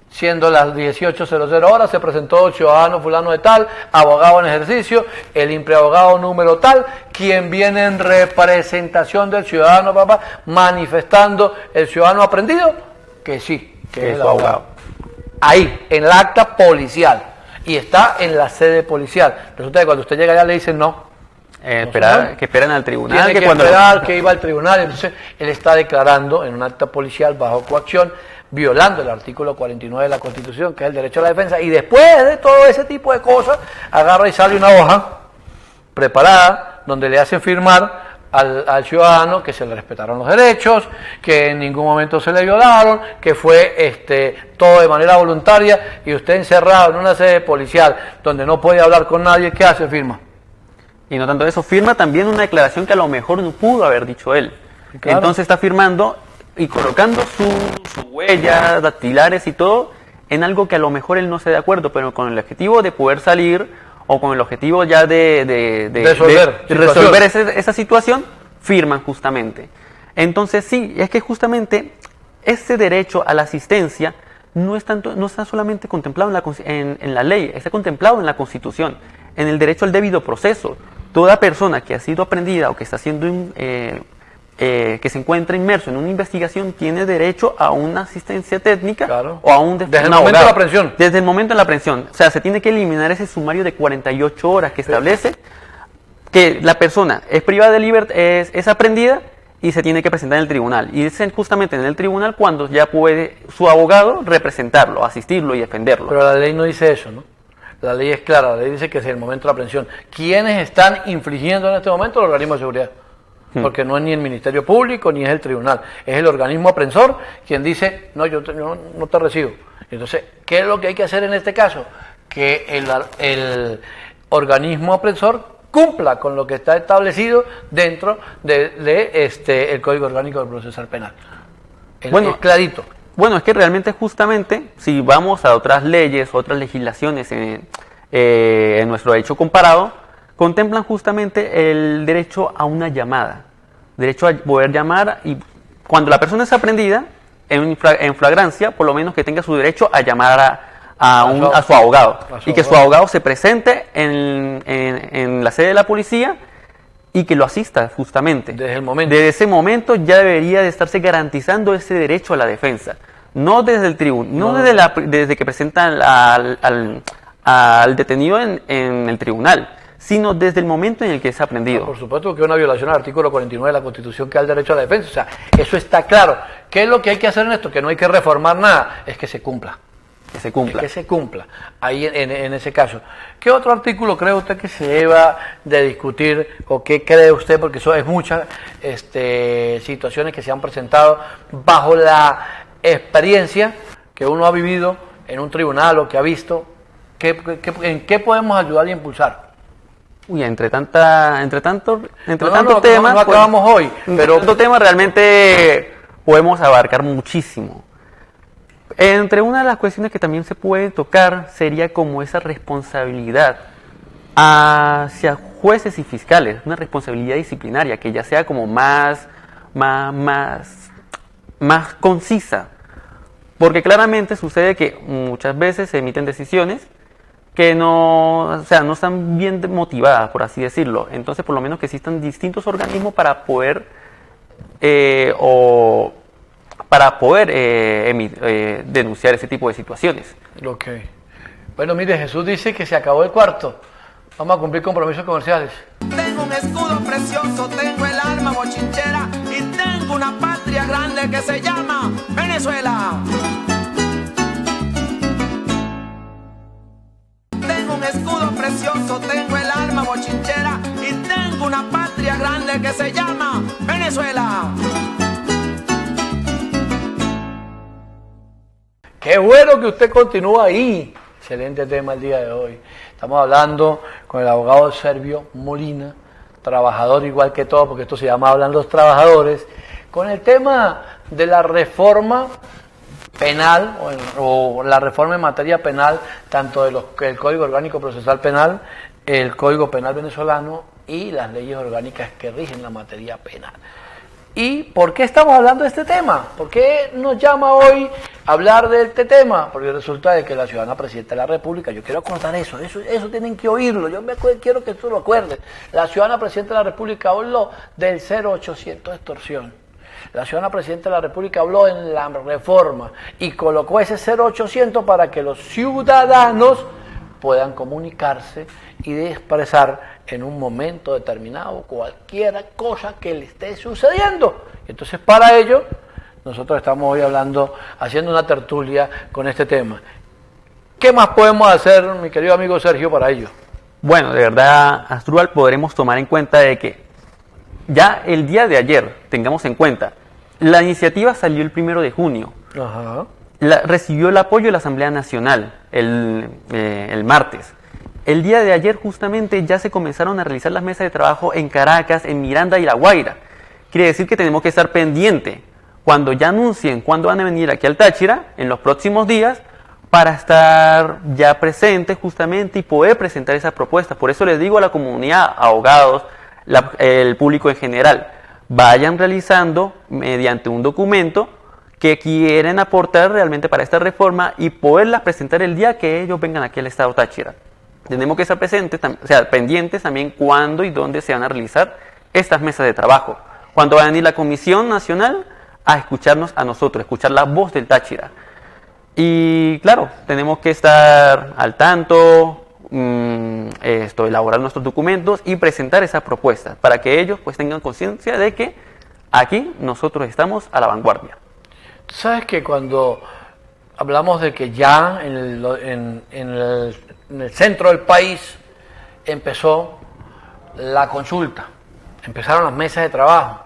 siendo las 18:00 horas, se presentó el ciudadano fulano de tal, abogado en ejercicio, el impreabogado número tal, quien viene en representación del ciudadano, papá, manifestando el ciudadano aprendido, que sí, que es el abogado. Ahí, en el acta policial, y está en la sede policial. Resulta que cuando usted llega allá le dicen no. Que esperan al tribunal. Tiene que esperar que iba al tribunal, entonces él está declarando en un acta policial bajo coacción, violando el artículo 49 de la Constitución, que es el derecho a la defensa, y después de todo ese tipo de cosas, agarra y sale una hoja preparada, donde le hacen firmar al ciudadano que se le respetaron los derechos, que en ningún momento se le violaron, que fue todo de manera voluntaria, y usted encerrado en una sede policial, donde no puede hablar con nadie, ¿qué hace? Firma. Y no tanto eso, firma también una declaración que a lo mejor no pudo haber dicho él. Claro. Entonces está firmando y colocando sus huellas dactilares y todo en algo que a lo mejor él no esté de acuerdo, pero con el objetivo de poder salir o con el objetivo ya de resolver esa situación, firman justamente. Entonces sí, es que justamente ese derecho a la asistencia no está solamente contemplado en la ley, está contemplado en la Constitución, en el derecho al debido proceso. Toda persona que ha sido aprendida o que está siendo que se encuentra inmerso en una investigación tiene derecho a una asistencia técnica, claro, o a un desde el momento de la aprehensión. Desde el momento de la aprehensión. O sea, se tiene que eliminar ese sumario de 48 horas que establece que la persona es privada de libertad, es aprehendida y se tiene que presentar en el tribunal. Y es justamente en el tribunal cuando ya puede su abogado representarlo, asistirlo y defenderlo. Pero la ley no dice eso, ¿no? La ley es clara, la ley dice que es el momento de la aprehensión. ¿Quiénes están infligiendo en este momento? El organismo de seguridad. Porque no es ni el Ministerio Público ni es el tribunal, es el organismo aprensor quien dice, no, yo no te recibo. Entonces, ¿qué es lo que hay que hacer en este caso? Que el organismo aprensor cumpla con lo que está establecido dentro el Código Orgánico del Procesal Penal. Es clarito. Bueno, es que realmente justamente, si vamos a otras leyes, otras legislaciones en nuestro derecho comparado, contemplan justamente el derecho a una llamada, derecho a poder llamar, y cuando la persona es aprendida en flagrancia, por lo menos que tenga su derecho a llamar a su abogado, y que su abogado se presente en la sede de la policía y que lo asista justamente. Desde ese momento ya debería de estarse garantizando ese derecho a la defensa, no desde el tribunal, no desde que presentan al detenido en el tribunal, sino desde el momento en el que es aprendido. Por supuesto que es una violación al artículo 49 de la Constitución, que da el derecho a la defensa. O sea, eso está claro. ¿Qué es lo que hay que hacer en esto? Que no hay que reformar nada, es que se cumpla. Que se cumpla. Que se cumpla, ahí en ese caso. ¿Qué otro artículo cree usted que se deba de discutir, o qué cree usted? Porque eso es muchas situaciones que se han presentado bajo la experiencia que uno ha vivido en un tribunal o que ha visto. ¿En qué podemos ayudar y impulsar? Uy, entre tanto tema, no acabamos hoy, pero otro tema realmente podemos abarcar muchísimo. Entre una de las cuestiones que también se puede tocar sería como esa responsabilidad hacia jueces y fiscales, una responsabilidad disciplinaria que ya sea como más concisa, porque claramente sucede que muchas veces se emiten decisiones que no están bien motivadas, por así decirlo. Entonces, por lo menos que existan distintos organismos para poder denunciar ese tipo de situaciones. Ok. Bueno, mire, Jesús dice que se acabó el cuarto. Vamos a cumplir compromisos comerciales. Tengo un escudo precioso, tengo el alma bochinchera y tengo una patria grande que se llama Venezuela. Tengo un escudo precioso, tengo el alma bochinchera y tengo una patria grande que se llama Venezuela. Qué bueno que usted continúa ahí. Excelente tema el día de hoy. Estamos hablando con el abogado Servio Molina, trabajador igual que todos, porque esto se llama Hablan los Trabajadores, con el tema de la reforma penal o la reforma en materia penal, tanto del Código Orgánico Procesal Penal, el Código Penal venezolano y las leyes orgánicas que rigen la materia penal. ¿Y por qué estamos hablando de este tema? ¿Por qué nos llama hoy a hablar de este tema? Porque resulta de que la ciudadana presidenta de la República, yo quiero acordar eso tienen que oírlo, quiero que tú lo acuerdes. La ciudadana presidenta de la República habló del 0800 extorsión. La ciudadana presidenta de la República habló en la reforma y colocó ese 0800 para que los ciudadanos puedan comunicarse y expresar en un momento determinado cualquier cosa que le esté sucediendo. Entonces, para ello, nosotros estamos hoy haciendo una tertulia con este tema. ¿Qué más podemos hacer, mi querido amigo Sergio, para ello? Bueno, de verdad, Asdrúbal, podremos tomar en cuenta de que ya el día de ayer, tengamos en cuenta, la iniciativa salió el 1 de junio. Ajá. Recibió el apoyo de la Asamblea Nacional el martes. El día de ayer justamente ya se comenzaron a realizar las mesas de trabajo en Caracas, en Miranda y La Guaira. Quiere decir que tenemos que estar pendientes cuando ya anuncien cuándo van a venir aquí al Táchira en los próximos días para estar ya presentes justamente y poder presentar esas propuestas. Por eso les digo a la comunidad, abogados, el público en general, vayan realizando mediante un documento que quieren aportar realmente para esta reforma y poderlas presentar el día que ellos vengan aquí al estado Táchira. Tenemos que estar presentes, pendientes también cuándo y dónde se van a realizar estas mesas de trabajo. Cuándo va a venir la Comisión Nacional a escucharnos a nosotros, escuchar la voz del Táchira. Y claro, tenemos que estar al tanto, elaborar nuestros documentos y presentar esas propuestas para que ellos pues tengan conciencia de que aquí nosotros estamos a la vanguardia. Tú sabes que cuando hablamos de que ya en el centro del país empezó la consulta, empezaron las mesas de trabajo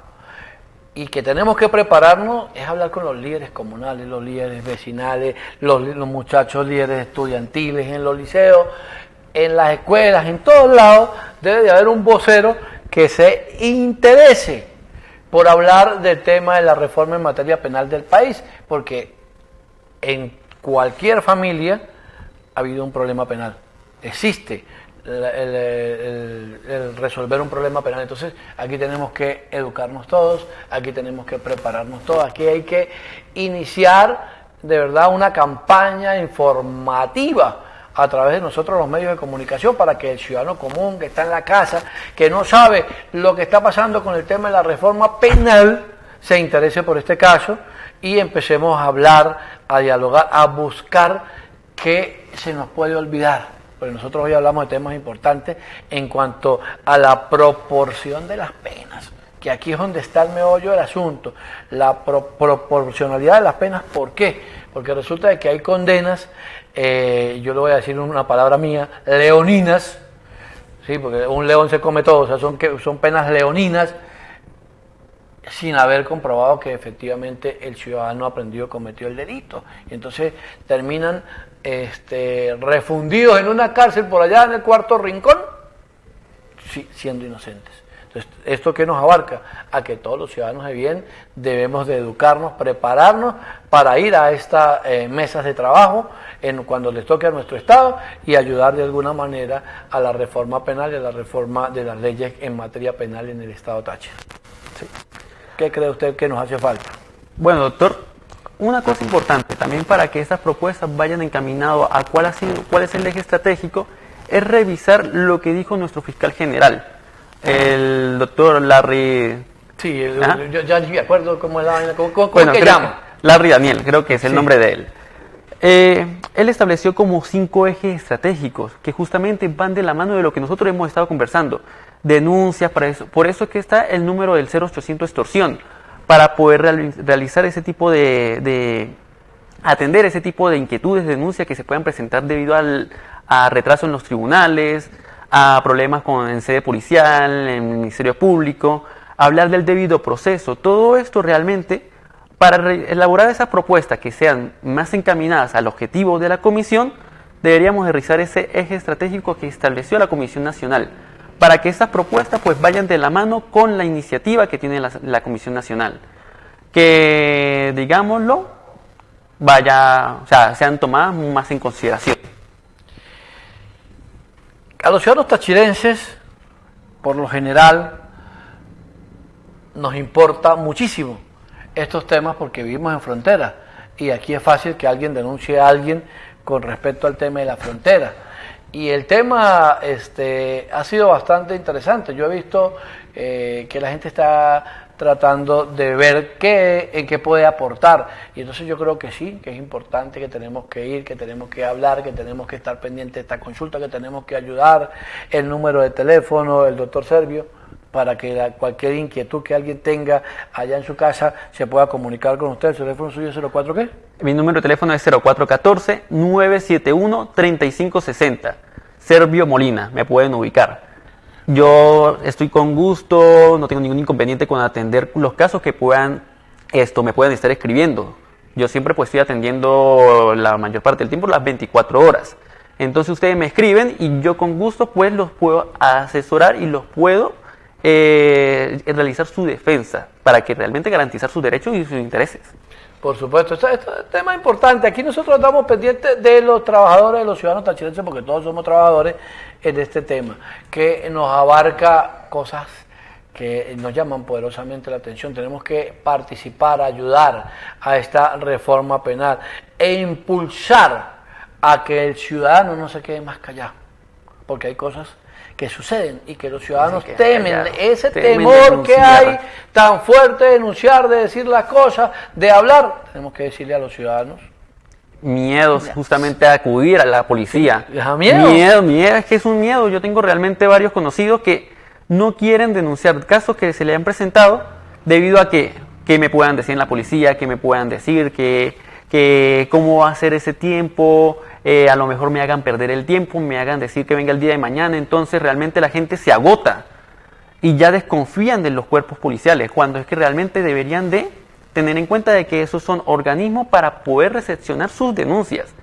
y que tenemos que prepararnos es hablar con los líderes comunales, los líderes vecinales, los muchachos líderes estudiantiles en los liceos, en las escuelas, en todos lados debe de haber un vocero que se interese por hablar del tema de la reforma en materia penal del país, porque en cualquier familia ha habido un problema penal, existe el resolver un problema penal. Entonces aquí tenemos que educarnos todos, aquí tenemos que prepararnos todos, aquí hay que iniciar de verdad una campaña informativa a través de nosotros los medios de comunicación para que el ciudadano común que está en la casa, que no sabe lo que está pasando con el tema de la reforma penal, se interese por este caso y empecemos a hablar, a dialogar, a buscar qué se nos puede olvidar. Porque nosotros hoy hablamos de temas importantes en cuanto a la proporción de las penas, que aquí es donde está el meollo del asunto, la proporcionalidad de las penas. ¿Por qué? Porque resulta de que hay condenas, yo le voy a decir una palabra mía, leoninas, sí, porque un león se come todo, o sea, son penas leoninas, sin haber comprobado que efectivamente el ciudadano aprendido cometió el delito. Y entonces terminan refundidos en una cárcel por allá en el cuarto rincón, sí, siendo inocentes. Entonces, ¿esto qué nos abarca? A que todos los ciudadanos de bien debemos de educarnos, prepararnos para ir a estas mesas de trabajo cuando les toque a nuestro Estado y ayudar de alguna manera a la reforma penal y a la reforma de las leyes en materia penal en el Estado Táchira. Sí. ¿Qué cree usted que nos hace falta? Bueno, doctor, una cosa importante también para que estas propuestas vayan encaminadas a cuál es el eje estratégico es revisar lo que dijo nuestro fiscal general, el doctor Larry. Sí, yo ya ni me acuerdo cómo es la vaina, ¿cómo que llama? Larry Daniel, creo que es el nombre de él. Él estableció como 5 ejes estratégicos que justamente van de la mano de lo que nosotros hemos estado conversando. Denuncias para eso. Por eso es que está el número del 0800 extorsión, para poder realizar ese tipo atender ese tipo de inquietudes, denuncias que se puedan presentar debido a retraso en los tribunales, a problemas en sede policial, en el Ministerio Público, hablar del debido proceso. Todo esto realmente Para elaborar esas propuestas que sean más encaminadas al objetivo de la comisión, deberíamos de realizar ese eje estratégico que estableció la Comisión Nacional, para que esas propuestas pues vayan de la mano con la iniciativa que tiene la Comisión Nacional. Que, digámoslo, sean tomadas más en consideración. A los ciudadanos tachirenses, por lo general, nos importa muchísimo estos temas porque vivimos en frontera y aquí es fácil que alguien denuncie a alguien con respecto al tema de la frontera. Y el tema ha sido bastante interesante. Yo he visto que la gente está tratando de ver en qué puede aportar. Y entonces yo creo que sí, que es importante, que tenemos que ir, que tenemos que hablar, que tenemos que estar pendientes de esta consulta, que tenemos que ayudar, el número de teléfono del doctor Servio, para que cualquier inquietud que alguien tenga allá en su casa se pueda comunicar con usted. ¿El teléfono suyo es 04 qué? Mi número de teléfono es 0414-971-3560. Servio Molina, me pueden ubicar. Yo estoy con gusto, no tengo ningún inconveniente con atender los casos que me puedan estar escribiendo. Yo siempre pues estoy atendiendo la mayor parte del tiempo, las 24 horas. Entonces ustedes me escriben y yo con gusto pues los puedo asesorar y los puedo realizar su defensa para que realmente garantizar sus derechos y sus intereses. Por supuesto, este es un tema importante. Aquí nosotros estamos pendientes de los trabajadores, de los ciudadanos tachirenses, porque todos somos trabajadores en este tema, que nos abarca cosas que nos llaman poderosamente la atención. Tenemos que participar, ayudar a esta reforma penal e impulsar a que el ciudadano no se quede más callado, porque hay cosas que suceden y que los ciudadanos temen, ese temor que hay tan fuerte de denunciar, de decir las cosas, de hablar. Tenemos que decirle a los ciudadanos. Miedos justamente a acudir a la policía. Miedo, es que es un miedo. Yo tengo realmente varios conocidos que no quieren denunciar casos que se le han presentado debido a que me puedan decir en la policía, que me puedan decir que cómo va a ser ese tiempo. A lo mejor me hagan perder el tiempo, me hagan decir que venga el día de mañana. Entonces realmente la gente se agota y ya desconfían de los cuerpos policiales, cuando es que realmente deberían de tener en cuenta de que esos son organismos para poder recepcionar sus denuncias.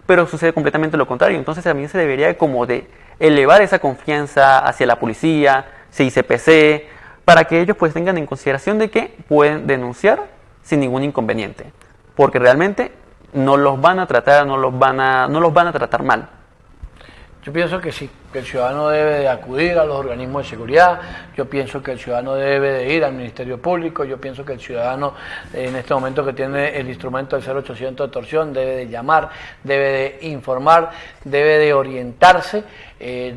Pero sucede completamente lo contrario. Entonces también se debería como de elevar esa confianza hacia la policía, CICPC, para que ellos pues tengan en consideración de que pueden denunciar sin ningún inconveniente, porque realmente no los van a tratar, no los van a tratar mal. Yo pienso que sí, que el ciudadano debe de acudir a los organismos de seguridad, yo pienso que el ciudadano debe de ir al Ministerio Público, yo pienso que el ciudadano en este momento que tiene el instrumento del 0800 de extorsión debe de llamar, debe de informar, debe de orientarse,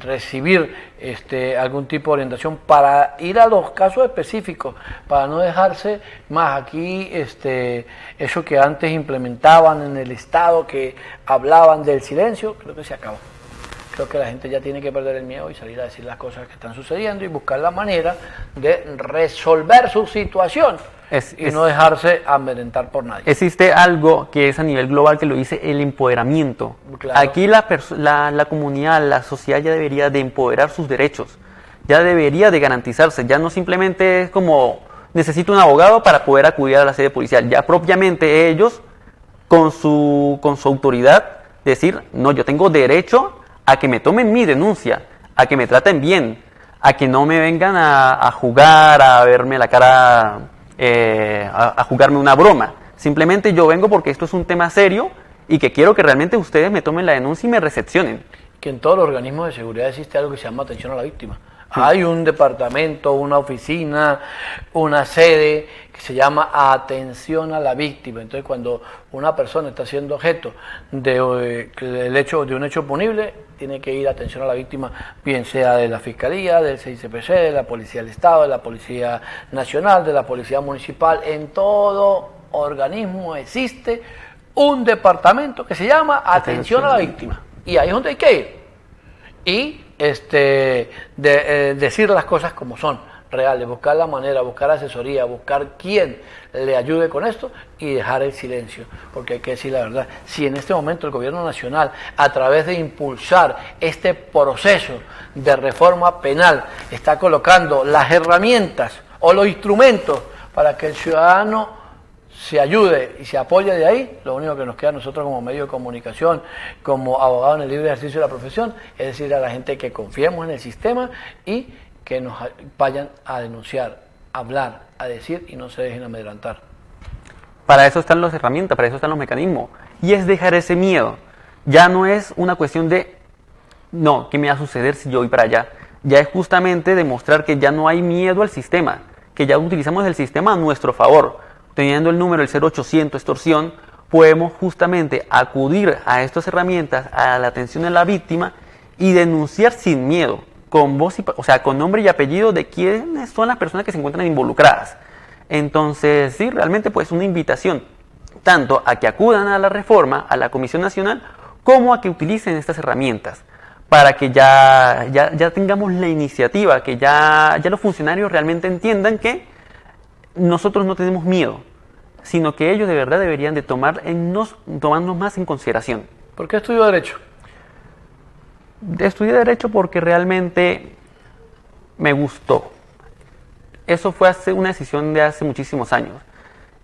recibir algún tipo de orientación para ir a los casos específicos, para no dejarse más aquí eso que antes implementaban en el Estado, que hablaban del silencio. Creo que se acabó. Creo que la gente ya tiene que perder el miedo y salir a decir las cosas que están sucediendo y buscar la manera de resolver su situación y no dejarse amedrentar por nadie. Existe algo que es a nivel global que lo dice el empoderamiento. Claro. Aquí la comunidad, la sociedad ya debería de empoderar sus derechos, ya debería de garantizarse, ya no simplemente es como necesito un abogado para poder acudir a la sede policial, ya propiamente ellos con su autoridad decir, no, yo tengo derecho a que me tomen mi denuncia, a que me traten bien, a que no me vengan a jugar, a verme la cara, a jugarme una broma. Simplemente yo vengo porque esto es un tema serio y que quiero que realmente ustedes me tomen la denuncia y me recepcionen. Que en todos los organismos de seguridad existe algo que se llama atención a la víctima. Hay un departamento, una oficina, una sede que se llama atención a la víctima. Entonces, cuando una persona está siendo objeto de un hecho punible, tiene que ir a atención a la víctima, bien sea de la Fiscalía, del CICPC, de la Policía del Estado, de la Policía Nacional, de la Policía Municipal. En todo organismo existe un departamento que se llama atención a la víctima. Y ahí es donde hay que ir. Y decir las cosas como son, reales, buscar la manera, buscar asesoría, buscar quién le ayude con esto y dejar el silencio, porque hay que decir la verdad. Si en este momento el gobierno nacional, a través de impulsar este proceso de reforma penal, está colocando las herramientas o los instrumentos para que el ciudadano se ayude y se apoye de ahí, lo único que nos queda a nosotros como medio de comunicación, como abogados en el libre ejercicio de la profesión, es decir a la gente que confiemos en el sistema y que nos vayan a denunciar, a hablar, a decir y no se dejen amedrentar. Para eso están las herramientas, para eso están los mecanismos. Y es dejar ese miedo. Ya no es una cuestión de, no, ¿qué me va a suceder si yo voy para allá? Ya es justamente demostrar que ya no hay miedo al sistema, que ya utilizamos el sistema a nuestro favor. Teniendo el número, el 0800 extorsión, podemos justamente acudir a estas herramientas, a la atención de la víctima y denunciar sin miedo, con voz o sea, con nombre y apellido de quiénes son las personas que se encuentran involucradas. Entonces, sí, realmente pues una invitación tanto a que acudan a la reforma, a la Comisión Nacional, como a que utilicen estas herramientas para que ya tengamos la iniciativa, que ya los funcionarios realmente entiendan que nosotros no tenemos miedo, sino que ellos de verdad deberían de tomarnos más en consideración. ¿Por qué estudió Derecho? Estudié Derecho porque realmente me gustó. Eso fue una decisión de hace muchísimos años.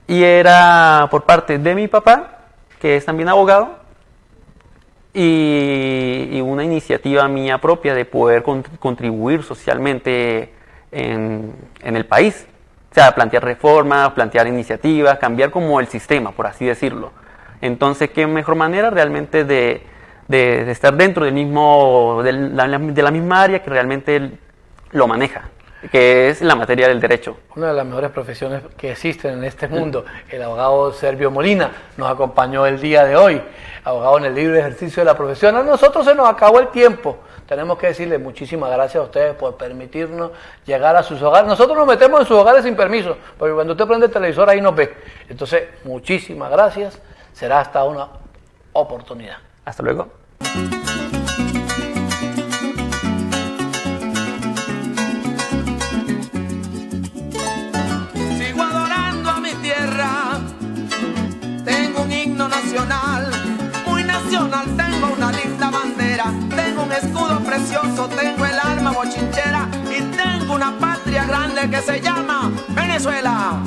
Y era por parte de mi papá, que es también abogado, y una iniciativa mía propia de poder contribuir socialmente en el país. O sea, plantear reformas, plantear iniciativas, cambiar como el sistema, por así decirlo. Entonces, ¿qué mejor manera realmente de estar dentro del mismo, de la misma área que realmente lo maneja, que es la materia del derecho? Una de las mejores profesiones que existen en este mundo, el abogado Servio Molina, nos acompañó el día de hoy, abogado en el libre ejercicio de la profesión. A nosotros se nos acabó el tiempo. Tenemos que decirles muchísimas gracias a ustedes por permitirnos llegar a sus hogares. Nosotros nos metemos en sus hogares sin permiso, porque cuando usted prende el televisor ahí nos ve. Entonces, muchísimas gracias. Será hasta una oportunidad. Hasta luego. Sigo adorando a mi tierra, tengo un himno nacional, muy nacional, tengo una linda bandera, tengo un escudo precioso, tengo el alma bochinchera y tengo una patria grande que se llama Venezuela.